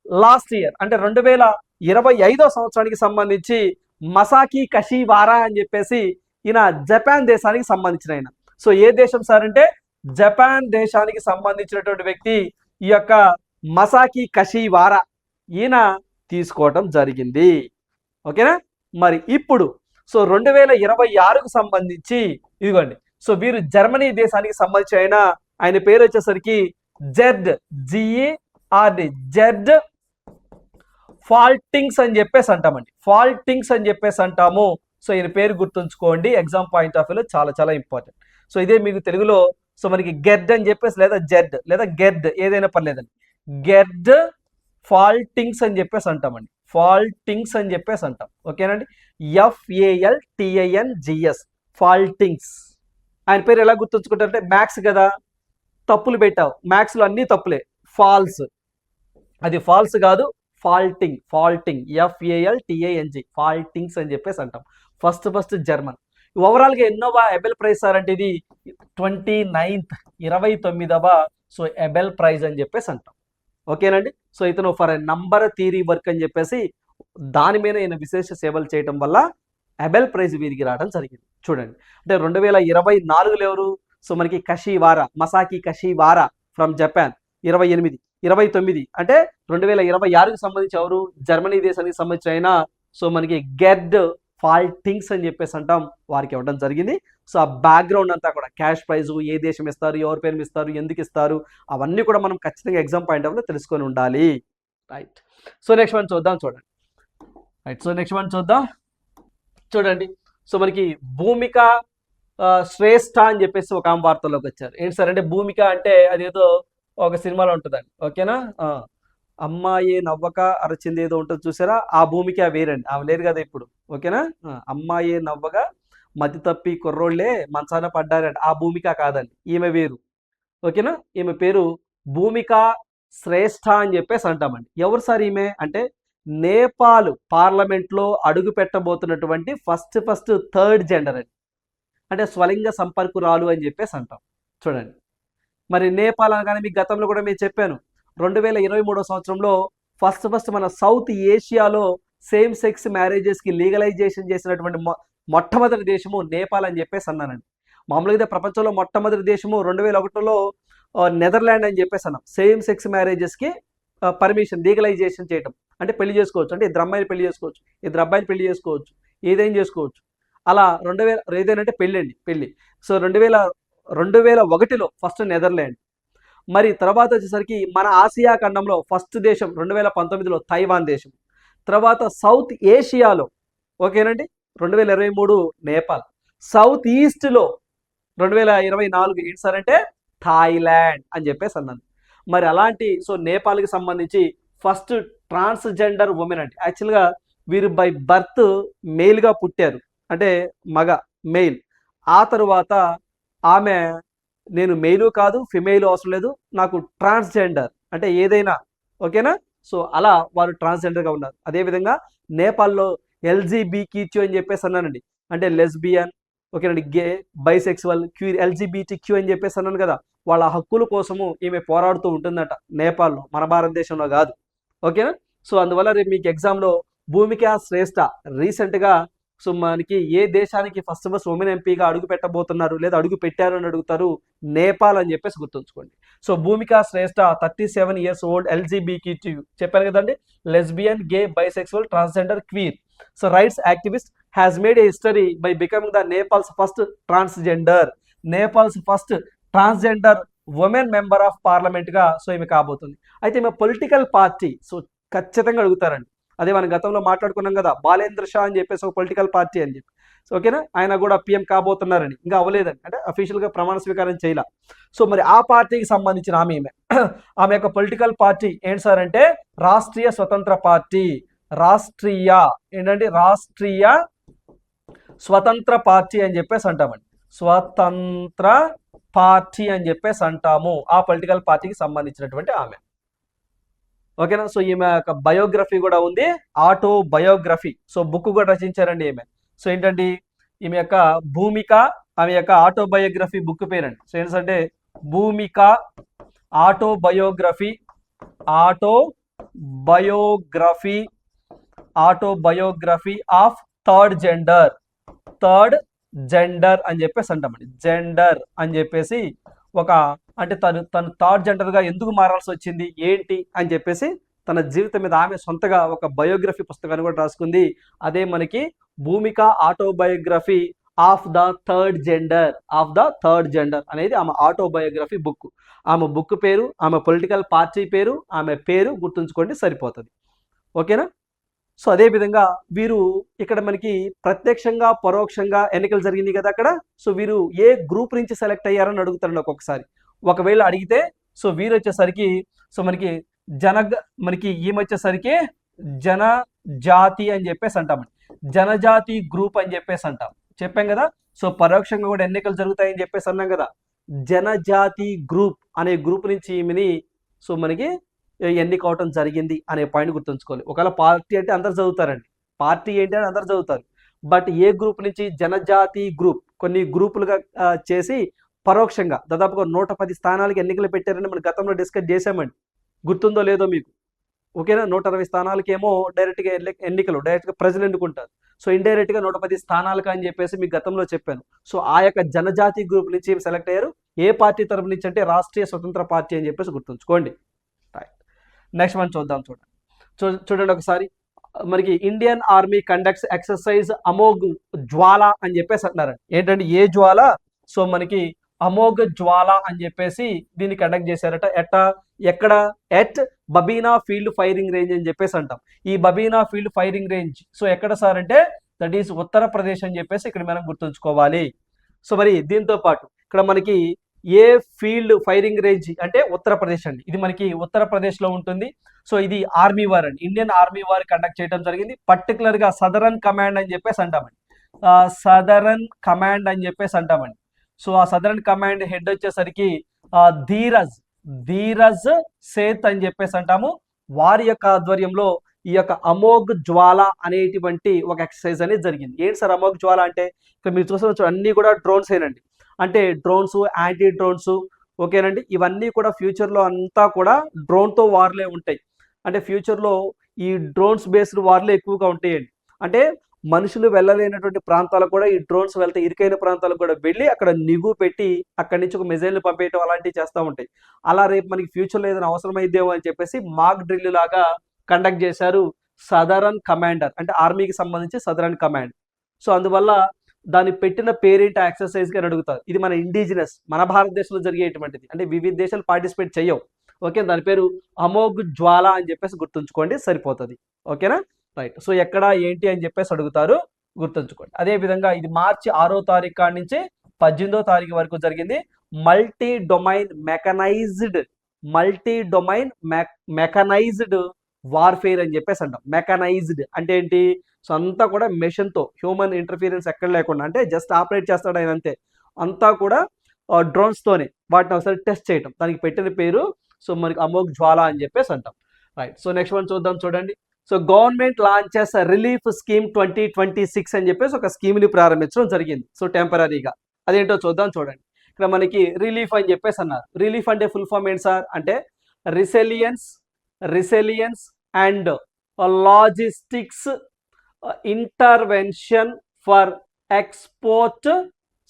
లాస్ట్ ఇయర్ అంటే 2025 సంవత్సరానికి సంబంధించి మసాకి కషివారా అని చెప్పేసి ఈయన జపాన్ దేశానికి సంబంధించిన ఆయన. సో ఏ దేశం సార్ అంటే జపాన్ దేశానికి సంబంధించినటువంటి వ్యక్తి ఈ యొక్క మసాకి కషివారా ఈయన తీసుకోవటం జరిగింది. ఓకేనా. మరి ఇప్పుడు సో 2026కు సంబంధించి ఇదిగోండి. సో వీరు జర్మనీ దేశానికి సంబంధించిన ఆయన పేరు వచ్చేసరికి జెడ్, జిఈఆర్డి, జెడ్ ఫాల్టింగ్స్ అని చెప్పేసి అంటామండి. ఫాల్టింగ్స్ అని చెప్పేసి అంటాము. సో ఈయన పేరు గుర్తుంచుకోండి, ఎగ్జామ్ పాయింట్ ఆఫ్ వ్యూలో చాలా చాలా ఇంపార్టెంట్. సో ఇదే మీకు తెలుగులో సో మనకి గెడ్ అని చెప్పేసి లేదా జెడ్ లేదా గెడ్ ఏదైనా పర్లేదండి. గెడ్ ఫాల్టింగ్స్ అని చెప్పేసి అంటామండి. ఫాల్టింగ్స్ అని చెప్పేసి అంటాం. ఓకేనండి. FALTINGS ఫాల్టింగ్స్. ఆయన పేరు ఎలా గుర్తుంచుకుంటారంటే మ్యాథ్స్ కదా, తప్పులు పెట్టావు, మ్యాథ్స్లో అన్ని తప్పులే, ఫాల్స్, అది ఫాల్స్ కాదు, ఫాల్టింగ్, ఫాల్టింగ్, FALTING ఫాల్టింగ్స్ అని చెప్పేసి అంటాం. First German. ఓవరాల్గా ఎన్నోవ ఎబెల్ ప్రైజ్ సార్ అంటే ఇది 29వ సో ఎబెల్ ప్రైజ్ అని చెప్పేసి అంటాం. ఓకేనండి. సో ఇతను ఫర్ నంబర్ థియరీ వర్క్ అని చెప్పేసి దాని మీద ఈయన విశేష సేవలు చేయడం వల్ల ఎబెల్ ప్రైజ్ వీరికి రావడం జరిగింది. చూడండి అంటే 2024లో ఎవరు సో మనకి కషివారా, మసాకి కషివారా ఫ్రమ్ జపాన్. 28, 29 అంటే 2026కి సంబంధించి ఎవరు జర్మనీ దేశానికి సంబంధించిన ఆయన సో మనకి గెడ్ ఫాల్టింగ్స్ అని చెప్పేసి అంటాం, వారికి ఇవ్వడం జరిగింది. సో ఆ బ్యాక్గ్రౌండ్ అంతా కూడా క్యాష్ ప్రైజ్, ఏ దేశం ఇస్తారు, ఎవరి పేరు ఇస్తారు, ఎందుకు ఇస్తారు, అవన్నీ కూడా మనం ఖచ్చితంగా ఎగ్జామ్ పాయింట్ ఆఫ్ లో తెలుసుకొని ఉండాలి. రైట్. సో నెక్స్ట్ వన్ చూద్దాం. చూడండి. రైట్. సో నెక్స్ట్ వన్ చూడండి. సో మనకి భూమిక శ్రేష్ఠ అని చెప్పేసి ఒక ఆమె వార్తల్లోకి వచ్చారు. ఏంటి సార్ అంటే భూమిక అంటే అదేదో ఒక సినిమాలో ఉంటుందండి. ఓకేనా. అమ్మాయి నవ్వక అరచింది ఏదో ఉంటుంది చూసారా, ఆ భూమిక వేరండి, ఆమె లేరు కదా ఇప్పుడు. ఓకేనా. అమ్మాయి నవ్వగా మతి తప్పి కుర్రోళ్ళే మంచాన పడ్డారండి, ఆ భూమిక కాదండి, ఈమె వేరు. ఓకేనా. ఈమె పేరు భూమిక శ్రేష్ఠ అని చెప్పేసి అంటామండి. ఎవరు సార్ ఈమె అంటే నేపాల్ పార్లమెంట్లో అడుగు పెట్టబోతున్నటువంటి ఫస్ట్ థర్డ్ జెండర్ అండి, అంటే స్వలింగ సంపర్కురాలు అని చెప్పేసి అంటాం. చూడండి. మరి నేపాల్ అనగానే మీకు గతంలో కూడా నేను చెప్పాను 2023 సంవత్సరంలో ఫస్ట్ మన సౌత్ ఏషియాలో సేమ్ సెక్స్ మ్యారేజెస్కి లీగలైజేషన్ చేసినటువంటి మొట్టమొదటి దేశము నేపాల్ అని చెప్పేసి అన్నానండి. మామూలుగా ప్రపంచంలో మొట్టమొదటి దేశము 2001లో నెదర్లాండ్ అని చెప్పేసి అన్నాం. సేమ్ సెక్స్ మ్యారేజెస్కి పర్మిషన్ లీగలైజేషన్ చేయటం అంటే పెళ్లి చేసుకోవచ్చు, అంటే ఇద్దరు అమ్మాయిలు పెళ్లి చేసుకోవచ్చు, ఇద్దరు అబ్బాయిలు పెళ్లి చేసుకోవచ్చు, ఏదైనా చేసుకోవచ్చు. అలా 2000 ఏదైనా పెళ్లి. సో 2001లో ఫస్ట్ నెదర్లాండ్. మరి తర్వాత వచ్చేసరికి మన ఆసియా ఖండంలో ఫస్ట్ దేశం 2019లో తైవాన్ దేశం. తర్వాత సౌత్ ఏషియాలో ఓకేనండి 2023 నేపాల్. సౌత్ ఈస్ట్లో 2024 ఏంటి సార్ అంటే థాయిలాండ్ అని చెప్పేసి అన్నాను. మరి అలాంటి సో నేపాల్కి సంబంధించి ఫస్ట్ ట్రాన్స్జెండర్ ఉమెన్ అండి. యాక్చువల్గా వీరు బై బర్త్ మెయిల్గా పుట్టారు, అంటే మెయిల్. ఆ తరువాత ఆమె నేను మెయిల్ కాదు ఫిమేల్ అవసరం లేదు, నాకు ట్రాన్స్జెండర్ అంటే ఏదైనా ఓకేనా. సో అలా వారు ట్రాన్స్జెండర్గా ఉన్నారు. అదేవిధంగా నేపాల్లో ఎల్జీబీక్యూ అని చెప్పేసి అన్నానండి, అంటే లెస్బియన్ ఓకేనండి, గే, బైసెక్సువల్, క్యూర్, ఎల్జీబీటీక్యూ అని చెప్పేసి అన్నాను కదా, వాళ్ళ హక్కుల కోసము ఈమె పోరాడుతూ ఉంటుందట నేపాల్లో, మన భారతదేశంలో కాదు ఓకేనా. సో అందువల్ల రేపు మీకు ఎగ్జామ్లో భూమికా శ్రేష్ఠ రీసెంట్గా సో మనకి ఏ దేశానికి ఫస్ట్ ఉమెన్ ఎంపీగా అడుగు పెట్టబోతున్నారు లేదా అడుగు పెట్టారు అని అడుగుతారు, నేపాల్ అని చెప్పేసి గుర్తుంచుకోండి. సో భూమికా శ్రేష్ఠ 37 years old, ఎల్జీబీక్యూ చెప్పాను కదండి, lesbian, gay, bisexual, transgender, queer, so rights activist, has made A history by becoming the Nepal's first transgender, Nepal's first transgender women member of parliament గా సో ఈమె కాబోతుంది. అయితే ఈమె పొలిటికల్ పార్టీ సో ఖచ్చితంగా అడుగుతారండి. అదే మనం గతంలో మాట్లాడుకున్నాం కదా, బాలేంద్ర షా అని చెప్పేసి ఒక పొలిటికల్ పార్టీ అని చెప్పి, సో ఓకేనా, ఆయన కూడా పిఎం కాబోతున్నారని, ఇంకా అవ్వలేదని, అంటే అఫీషియల్గా ప్రమాణ స్వీకారం చేయాల. సో మరి ఆ పార్టీకి సంబంధించిన ఈమె ఆమె యొక్క పొలిటికల్ పార్టీ ఏంటి సార్ అంటే రాష్ట్రీయ స్వతంత్ర పార్టీ, రాష్ట్రీయ ఏంటంటే రాష్ట్రీయ స్వతంత్ర పార్టీ అని చెప్పేసి అంటామండి, స్వతంత్ర పార్టీ అని చెప్పేసి అంటాము ఆ పొలిటికల్ పార్టీకి సంబంధించినటువంటి ఆమె ఓకేనా. సో ఈమె యొక్క బయోగ్రఫీ కూడా ఉంది, ఆటో బయోగ్రఫీ, సో బుక్ కూడా రచించారండి ఈమె. సో ఏంటండి ఈమె యొక్క భూమిక, ఆమె యొక్క ఆటోబయోగ్రఫీ బుక్ పేరండి. సో ఏంటంటే Bhumika autobiography, autobiography, autobiography of third gender అని చెప్పేసి అంటామండి. జెండర్ అని చెప్పేసి ఒక అంటే తను థర్డ్ జెండర్గా ఎందుకు మారాల్సి వచ్చింది ఏంటి అని చెప్పేసి తన జీవితం మీద ఆమె సొంతగా ఒక బయోగ్రఫీ పుస్తకాన్ని కూడా రాసుకుంది. అదే మనకి Bhumika autobiography of the third gender అనేది ఆమె ఆటోబయోగ్రఫీ బుక్. ఆమె బుక్ పేరు, ఆమె పొలిటికల్ పార్టీ పేరు, ఆమె పేరు గుర్తుంచుకోండి సరిపోతుంది ఓకేనా. సో అదేవిధంగా వీరు ఇక్కడ మనకి ప్రత్యక్షంగా పరోక్షంగా ఎన్నికలు జరిగింది కదా అక్కడ. సో వీరు ఏ గ్రూప్ నుంచి సెలెక్ట్ అయ్యారని అడుగుతారండి ఒక్కొక్కసారి. ఒకవేళ అడిగితే సో వీరు వచ్చేసరికి సో మనకి ఈమె వచ్చేసరికి జనజాతి అని చెప్పేసి అంటామండి, జనజాతి గ్రూప్ అని చెప్పేసి అంటాం, చెప్పాం కదా. సో పరోక్షంగా కూడా ఎన్నికలు జరుగుతాయని చెప్పేసి అన్నాం కదా, జనజాతి గ్రూప్ అనే గ్రూప్ నుంచి ఈమెని సో మనకి ఎన్నిక అవటం జరిగింది అనే పాయింట్ గుర్తుంచుకోవాలి. ఒకవేళ పార్టీ అంటే అందరు చదువుతారండి, పార్టీ ఏంటి అని అందరు చదువుతారు, బట్ ఏ గ్రూప్ నుంచి, జనజాతి గ్రూప్ కొన్ని గ్రూపులుగా చేసి పరోక్షంగా దాదాపుగా 110 స్థానాలకి ఎన్నికలు పెట్టారని మనం గతంలో డిస్కస్ చేసామండి, గుర్తుందో లేదో మీకు ఓకేనా. 160 స్థానాలకేమో డైరెక్ట్గా ఎన్నికలు, డైరెక్ట్గా ప్రజలు ఎన్నుకుంటారు. సో ఇండైరెక్ట్గా 110 స్థానాలకు అని చెప్పేసి మీకు గతంలో చెప్పాను. సో ఆ యొక్క జనజాతి గ్రూప్ నుంచి సెలెక్ట్ అయ్యారు. ఏ పార్టీ తరపు నుంచి అంటే రాష్ట్రీయ స్వతంత్ర పార్టీ అని చెప్పేసి గుర్తుంచుకోండి. రైట్, నెక్స్ట్ మనం చూద్దాం. చూడండి ఒకసారి, మనకి Indian army conducts exercise Amogh Jwala అని చెప్పేసి అంటున్నారు. ఏంటంటే ఏ జ్వాల, సో మనకి అమోఘ జ్వాల అని చెప్పేసి దీన్ని కండక్ట్ చేశారట. ఎక్కడ at Babina field firing range అని చెప్పేసి అంటాం. ఈ Babina field firing range so ఎక్కడ సార్ అంటే దట్ ఈస్ ఉత్తరప్రదేశ్ అని చెప్పేసి ఇక్కడ మనం గుర్తుంచుకోవాలి. సో మరి దీంతో పాటు ఇక్కడ మనకి ఏ ఫీల్డ్ ఫైరింగ్ రేంజ్ అంటే ఉత్తరప్రదేశ్ అండి, ఇది మనకి ఉత్తరప్రదేశ్లో ఉంటుంది. సో ఇది ఆర్మీ వార్ అండి, ఇండియన్ ఆర్మీ వార్ కండక్ట్ చేయడం జరిగింది. పర్టికులర్గా సదరన్ కమాండ్ అని చెప్పేసి అంటామండి, సదరన్ కమాండ్ అని చెప్పేసి అంటామండి. సో ఆ సదరన్ కమాండ్ హెడ్ వచ్చేసరికి ధీరజ్ సేత్ అని చెప్పేసి అంటాము. వారి యొక్క ఆధ్వర్యంలో ఈ యొక్క అమోఘ్ జ్వాల అనేటువంటి ఒక ఎక్సర్సైజ్ అనేది జరిగింది. ఏంటి సార్ అమోఘ్ జ్వాల అంటే, ఇక్కడ మీరు చూసిన అన్ని కూడా డ్రోన్స్ ఏనండి, అంటే డ్రోన్స్, యాంటీ డ్రోన్స్ ఓకేనండి. ఇవన్నీ కూడా ఫ్యూచర్లో అంతా కూడా డ్రోన్తో వార్లే ఉంటాయి. అంటే ఫ్యూచర్లో ఈ డ్రోన్స్ బేస్డ్ వార్లే ఎక్కువగా ఉంటాయండి. అంటే మనుషులు వెళ్ళలేనటువంటి ప్రాంతాలకు కూడా ఈ డ్రోన్స్ వెళ్తే, ఇరుకైన ప్రాంతాలకు కూడా వెళ్ళి అక్కడ నిఘు పెట్టి అక్కడి నుంచి ఒక మిజైల్ని పంపేయటం అలాంటివి చేస్తూ ఉంటాయి. అలా రేపు మనకి ఫ్యూచర్లో ఏదైనా అవసరమైద్దేమో అని చెప్పేసి మాక్ డ్రిల్ లాగా కండక్ట్ చేశారు సదరన్ కమాండర్, అంటే ఆర్మీకి సంబంధించి సదరన్ కమాండ్. సో అందువల్ల దాన్ని పెట్టిన పేరేంటి ఎక్సర్సైజ్గా అని అడుగుతారు. ఇది మన ఇండిజినస్, మన భారతదేశంలో జరిగేటువంటిది, అంటే వివిధ దేశాలు పార్టిసిపేట్ చేయవు ఓకే. దాని పేరు అమోఘ్ జ్వాల అని చెప్పేసి గుర్తుంచుకోండి సరిపోతుంది ఓకేనా. రైట్, సో ఎక్కడ ఏంటి అని చెప్పేసి అడుగుతారు, గుర్తుంచుకోండి. అదేవిధంగా ఇది మార్చి 6వ తారీఖు కాడి నుంచి 18వ తారీఖు వరకు జరిగింది. మల్టీ డొమైన్ మెకనైజ్డ్ వార్ఫేర్ అని చెప్పేసి అంటాం. మెకనైజ్డ్ అంటే ఏంటి, సో అంతా కూడా మెషిన్తో, హ్యూమన్ ఇంటర్ఫీరెన్స్ ఎక్కడ లేకుండా, అంటే జస్ట్ ఆపరేట్ చేస్తాడు ఆయన అంతే, అంతా కూడా డ్రోన్స్తోనే వాటిని ఒకసారి టెస్ట్ చేయటం, దానికి పెట్టిన పేరు సో మనకి అమోఘ్ జ్వాల అని చెప్పేసి అంటాం. రైట్. సో నెక్స్ట్ వన్ చూద్దాం చూడండి. So government launches relief scheme 2026 అని చెప్పేసి ఒక స్కీమ్ని ప్రారంభించడం జరిగింది. సో టెంపరీగా అదేంటో చూద్దాం చూడండి. ఇక్కడ మనకి రిలీఫ్ అని చెప్పేసి అన్నారు. రిలీఫ్ అంటే ఫుల్ ఫామ్ ఏంటి సార్ అంటే resilience and logistics intervention for export.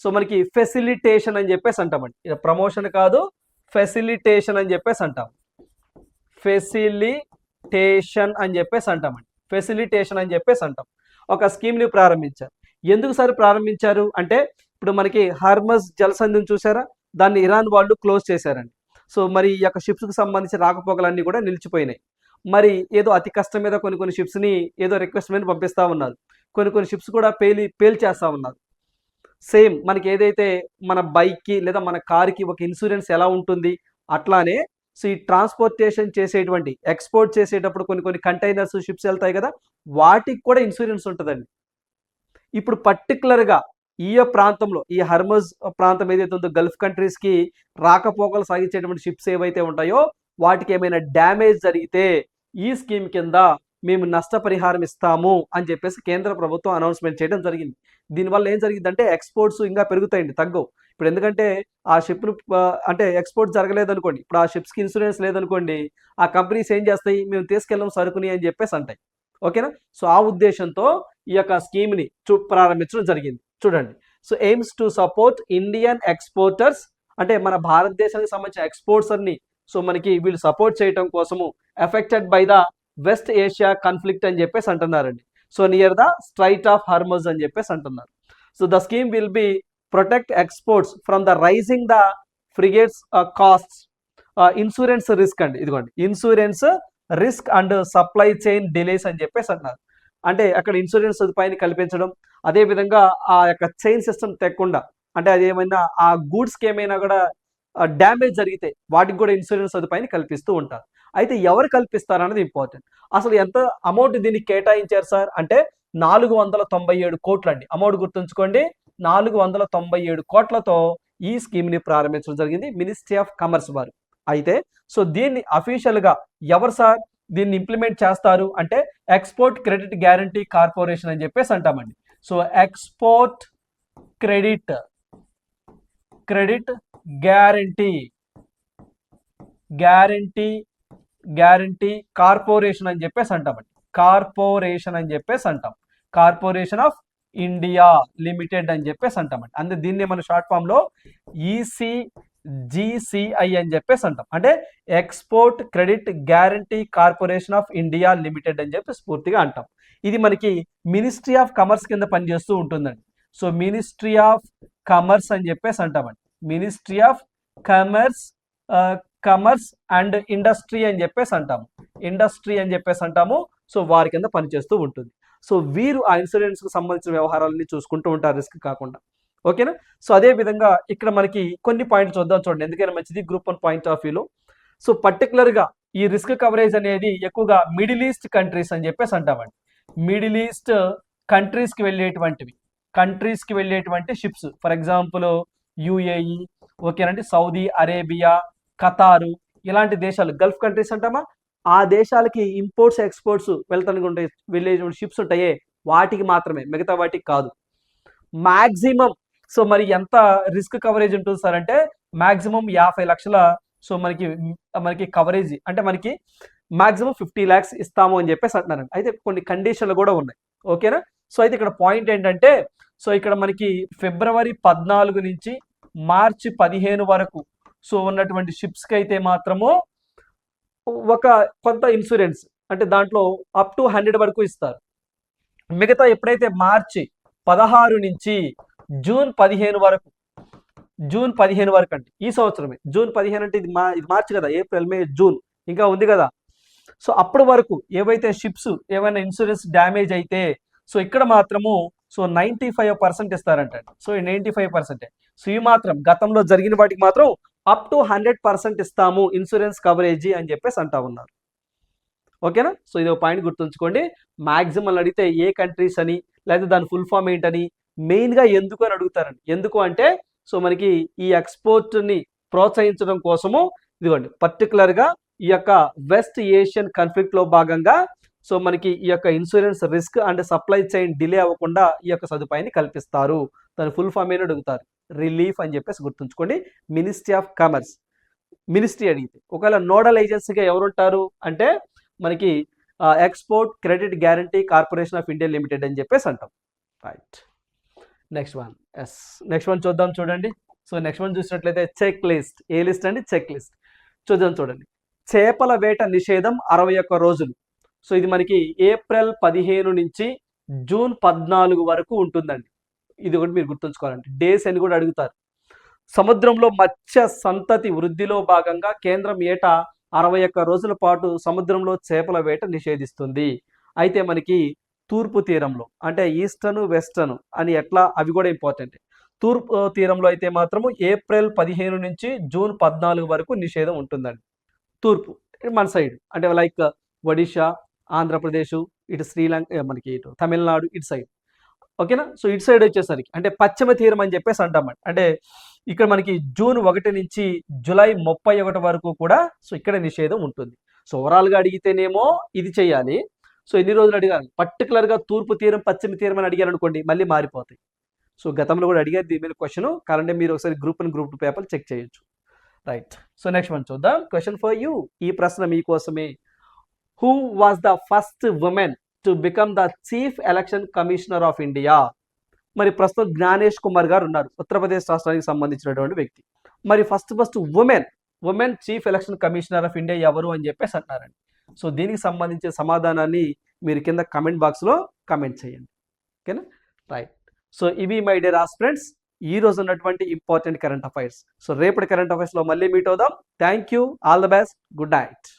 So మనకి ఫెసిలిటేషన్ అని చెప్పేసి అంటామండి. ఇది ప్రమోషన్ కాదు, ఫెసిలిటేషన్ అని చెప్పేసి అంటాం. ఫెసిలిటేషన్ అని చెప్పేసి అంటామండి. ఫెసిలిటేషన్ అని చెప్పేసి అంటాం. ఒక స్కీమ్ని ప్రారంభించారు. ఎందుకు సార్ ప్రారంభించారు అంటే ఇప్పుడు మనకి హార్మజ్ జలసంధిని చూసారా, దాన్ని ఇరాన్ వాళ్ళు క్లోజ్ చేశారండి. సో మరి ఈ యొక్క షిప్స్కి సంబంధించి రాకపోకలన్నీ కూడా నిలిచిపోయినాయి. మరి ఏదో అతి కష్టం మీద కొన్ని షిప్స్ని ఏదో రిక్వెస్ట్ మీద పంపిస్తూ ఉన్నారు. కొన్ని షిప్స్ కూడా పేల్చేస్తూ ఉన్నారు. సేమ్ మనకి ఏదైతే మన బైక్కి లేదా మన కార్కి ఒక ఇన్సూరెన్స్ ఎలా ఉంటుంది అట్లానే సో ఈ ట్రాన్స్పోర్టేషన్ చేసేటువంటి ఎక్స్పోర్ట్ చేసేటప్పుడు కొన్ని కంటైనర్స్ షిప్స్ వెళ్తాయి కదా, వాటికి కూడా ఇన్సూరెన్స్ ఉంటుందండి. ఇప్పుడు పర్టికులర్గా ఈ ప్రాంతంలో ఈ హర్మజ్ ప్రాంతం ఏదైతే ఉందో గల్ఫ్ కంట్రీస్కి రాకపోకలు సాగించేటువంటి షిప్స్ ఏవైతే ఉంటాయో వాటికి ఏమైనా డ్యామేజ్ జరిగితే ఈ స్కీమ్ కింద మేము నష్టపరిహారం ఇస్తాము అని చెప్పేసి కేంద్ర ప్రభుత్వం అనౌన్స్మెంట్ చేయడం జరిగింది. దీనివల్ల ఏం జరిగిందంటే ఎక్స్పోర్ట్స్ ఇంకా పెరుగుతాయండి, తగ్గవు. ఇప్పుడు ఎందుకంటే ఆ షిప్ను అంటే ఎక్స్పోర్ట్ జరగలేదనుకోండి, ఇప్పుడు ఆ షిప్స్కి ఇన్సూరెన్స్ లేదనుకోండి, ఆ కంపెనీస్ ఏం చేస్తాయి, మేము తీసుకెళ్ళాం సరుకుని అని చెప్పేసి అంటాయి. ఓకేనా. సో ఆ ఉద్దేశంతో ఈ యొక్క స్కీమ్ని ప్రారంభించడం జరిగింది. చూడండి. So AIIMS to support Indian exporters అంటే మన భారతదేశానికి సంబంధించిన ఎక్స్పోర్ట్స్ని సో మనకి వీళ్ళు సపోర్ట్ చేయడం కోసము affected by the West Asia conflict అని చెప్పేసి అంటున్నారండి. So near the strait of Hormuz అని చెప్పేసి అంటున్నారు. So the scheme will be protect exports from the rising the frigates costs, insurance risk అండి. ఇదిగోండి, insurance risk and supply chain delays అని చెప్పేసి అంటున్నారు. అంటే అక్కడ ఇన్సూరెన్స్ సదుపాయాన్ని కల్పించడం, అదేవిధంగా ఆ యొక్క చైన్ సిస్టమ్ తెక్కకుండా అంటే అది ఏమైనా ఆ గూడ్స్కి ఏమైనా కూడా డ్యామేజ్ జరిగితే వాటికి కూడా ఇన్సూరెన్స్ సదుపాయాన్ని కల్పిస్తూ ఉంటారు. అయితే ఎవరు కల్పిస్తారు అన్నది ఇంపార్టెంట్. అసలు ఎంత అమౌంట్ దీనికి కేటాయించారు సార్ అంటే 497 కోట్లు అండి. అమౌంట్ గుర్తుంచుకోండి, 497 కోట్లతో ఈ స్కీమ్ని ప్రారంభించడం జరిగింది మినిస్ట్రీ ఆఫ్ కామర్స్ వారు. అయితే సో దీన్ని అఫీషియల్గా ఎవరు సార్ దీన్ని ఇంప్లిమెంట్ చేస్తారు అంటే ఎక్స్పోర్ట్ క్రెడిట్ గ్యారంటీ కార్పొరేషన్ అని చెప్పేసి అంటామండి. So export credit guarantee corporation అని చెప్పేసి అంటామండి. కార్పొరేషన్ అని చెప్పేసి అంటాం. కార్పొరేషన్ ఆఫ్ ఇండియా లిమిటెడ్ అని చెప్పేసి అంటామండి. అంటే దీన్ని మన షార్ట్ ఫామ్ లో ECGCI అని చెప్పేసి అంటాం. అంటే export credit guarantee corporation of India limited అని చెప్పి పూర్తిగా అంటాం. ఇది మనకి మినిస్ట్రీ ఆఫ్ కామర్స్ కింద పనిచేస్తూ ఉంటుందండి. సో మినిస్ట్రీ ఆఫ్ కామర్స్ అని చెప్పేసి అంటామండి. Ministry of commerce and industry అని చెప్పేసి అంటాము. సో వారి కింద పనిచేస్తూ ఉంటుంది. సో వీరు ఆ ఇన్సూరెన్స్కి సంబంధించిన వ్యవహారాలని చూసుకుంటూ ఉంటారు, రిస్క్ కాకుండా. ఓకేనా. సో అదే విధంగా ఇక్కడ మనకి కొన్ని పాయింట్లు చూద్దాం చూడండి, ఎందుకైనా మంచిది గ్రూప్ 1 పాయింట్ ఆఫ్ వ్యూలో. సో పర్టికులర్గా ఈ రిస్క్ కవరేజ్ అనేది ఎక్కువగా మిడిల్ ఈస్ట్ కంట్రీస్ అని చెప్పేసి అంటామండి. మిడిల్ ఈస్ట్ కంట్రీస్కి వెళ్ళేటువంటి షిప్స్, ఫర్ ఎగ్జాంపుల్ UAE, ఓకేనండి, సౌదీ అరేబియా, ఖతారు, ఇలాంటి దేశాలు గల్ఫ్ కంట్రీస్ అంటామా, ఆ దేశాలకి ఇంపోర్ట్స్ ఎక్స్పోర్ట్స్ వెళ్ళే షిప్స్ ఉంటాయే వాటికి మాత్రమే, మిగతా వాటికి కాదు. మ్యాక్సిమం సో మరి ఎంత రిస్క్ కవరేజ్ ఉంటుంది సార్ అంటే మ్యాక్సిమం 50 లక్షల సో మనకి కవరేజ్ అంటే మనకి మ్యాక్సిమం 50 lakhs ఇస్తాము అని చెప్పేసి అంటున్నారండి. అయితే కొన్ని కండిషన్లు కూడా ఉన్నాయి. ఓకేనా. సో అయితే ఇక్కడ పాయింట్ ఏంటంటే సో ఇక్కడ మనకి ఫిబ్రవరి 14 నుంచి మార్చి 15 వరకు సో ఉన్నటువంటి షిప్స్కి అయితే మాత్రము ఒక కొంత ఇన్సూరెన్స్ అంటే దాంట్లో అప్ టు 100 వరకు ఇస్తారు. మిగతా ఎప్పుడైతే మార్చి 16 నుంచి జూన్ 15 వరకు అండి, ఈ సంవత్సరమే జూన్ 15 అంటే ఇది మార్చి కదా, ఏప్రిల్ మే జూన్ ఇంకా ఉంది కదా. సో అప్పటి వరకు ఏవైతే షిప్స్ ఏమైనా ఇన్సూరెన్స్ డ్యామేజ్ అయితే సో ఇక్కడ మాత్రము సో 95% ఇస్తారంటండి. సో 95%. సో ఇవి మాత్రం గతంలో జరిగిన వాటికి మాత్రం అప్ టు 100% ఇస్తాము ఇన్సూరెన్స్ కవరేజీ అని చెప్పేసి అంటా ఉన్నారు. ఓకేనా. సో ఇది ఒక పాయింట్ గుర్తుంచుకోండి. మ్యాక్సిమం అడిగితే ఏ కంట్రీస్ అని లేదా దాని ఫుల్ ఫామ్ ఏంటని మెయిన్గా ఎందుకు అని అడుగుతారండి. ఎందుకు అంటే సో మనకి ఈ ఎక్స్పోర్ట్ని ప్రోత్సహించడం కోసము ఇదిగోండి పర్టికులర్గా ఈ యొక్క వెస్ట్ ఏషియన్ కాన్ఫ్లిక్ట్లో భాగంగా సో మనకి ఈ యొక్క insurance risk and supply chain delay అవ్వకుండా ఈ యొక్క సదుపాయాన్ని కల్పిస్తారు. దాని ఫుల్ ఫామ్ ఏంటో అడుగుతారు, రిలీఫ్ అని చెప్పేసి గుర్తుంచుకోండి. మినిస్ట్రీ ఆఫ్ కామర్స్, మినిస్ట్రీ అడిగితే ఒకవేళ నోడల్ ఏజెన్సీగా ఎవరుంటారు అంటే మనకి export credit guarantee corporation of India limited అని చెప్పేసి అంటాం. Right, next one. Next one చూద్దాం చూడండి. సో నెక్స్ట్ వన్ చూసినట్లయితే చెక్ లిస్ట్. ఏ లిస్ట్ అండి? Check list. చూడండి. చేపల వేట నిషేధం 61 రోజులు. సో ఇది మనకి ఏప్రిల్ 15 నుంచి జూన్ 14 వరకు ఉంటుందండి. ఇది ఒకటి మీరు గుర్తుంచుకోవాలండి. డేస్ అని కూడా అడుగుతారు. సముద్రంలో మత్స్య సంతతి వృద్ధిలో భాగంగా కేంద్రం ఏటా 61 రోజుల పాటు సముద్రంలో చేపల వేట నిషేధిస్తుంది. అయితే మనకి తూర్పు తీరంలో అంటే ఈస్టర్న్ వెస్టర్న్ అని ఎట్లా అవి కూడా ఇంపార్టెంట్. తూర్పు తీరంలో అయితే మాత్రము ఏప్రిల్ 15 నుంచి జూన్ 14 వరకు నిషేధం ఉంటుందండి. తూర్పు మన సైడ్ అంటే లైక్ ఒడిషా, ఆంధ్రప్రదేశ్, ఇటు శ్రీలంక, మనకి ఇటు తమిళనాడు ఇటు సైడ్. ఓకేనా? సో ఇటు సైడ్ వచ్చేసరికి అంటే పశ్చిమ తీరం అని చెప్పేసి అంటామండి. అంటే ఇక్కడ మనకి జూన్ 1 నుంచి జూలై 31 వరకు కూడా సో ఇక్కడ నిషేధం ఉంటుంది. సో ఓవరాల్గా అడిగితేనేమో ఇది చేయాలి. సో ఎన్ని రోజులు అడిగారు? పర్టికులర్గా తూర్పు తీరం పశ్చిమ తీరం అని అడిగారు అనుకోండి మళ్ళీ మారిపోతాయి. సో గతంలో కూడా అడిగారు దీని మీద క్వశ్చన్. కావాలంటే మీరు ఒకసారి గ్రూప్ 1 గ్రూప్ 2 పేపర్ చెక్ చేయొచ్చు. రైట్, సో నెక్స్ట్ వన్ చూద్దాం. Question for you. ఈ ప్రశ్న మీకోసమే. Who was the first women to become the chief election commissioner of India? మరి ప్రస్తుతం జ్ఞానేష్ కుమార్ గారు ఉన్నారు, ఉత్తరప్రదేశ్ రాష్ట్రానికి సంబంధించినటువంటి వ్యక్తి. మరి first women chief election commissioner of India ఎవరు అని చెప్పేసి అంటున్నారండి. సో దీనికి సంబంధించిన సమాధానాన్ని మీరు కింద కమెంట్ బాక్స్లో కమెంట్ చేయండి. ఓకేనా? రైట్, సో ఇవి మై డియర్ ఆస్పిరెంట్స్ ఈ రోజు ఉన్నటువంటి ఇంపార్టెంట్ కరెంట్ అఫైర్స్. సో రేపటి కరెంట్ అఫైర్స్లో మళ్ళీ మీట్ అవుదాం. Thank you, all the best, good night.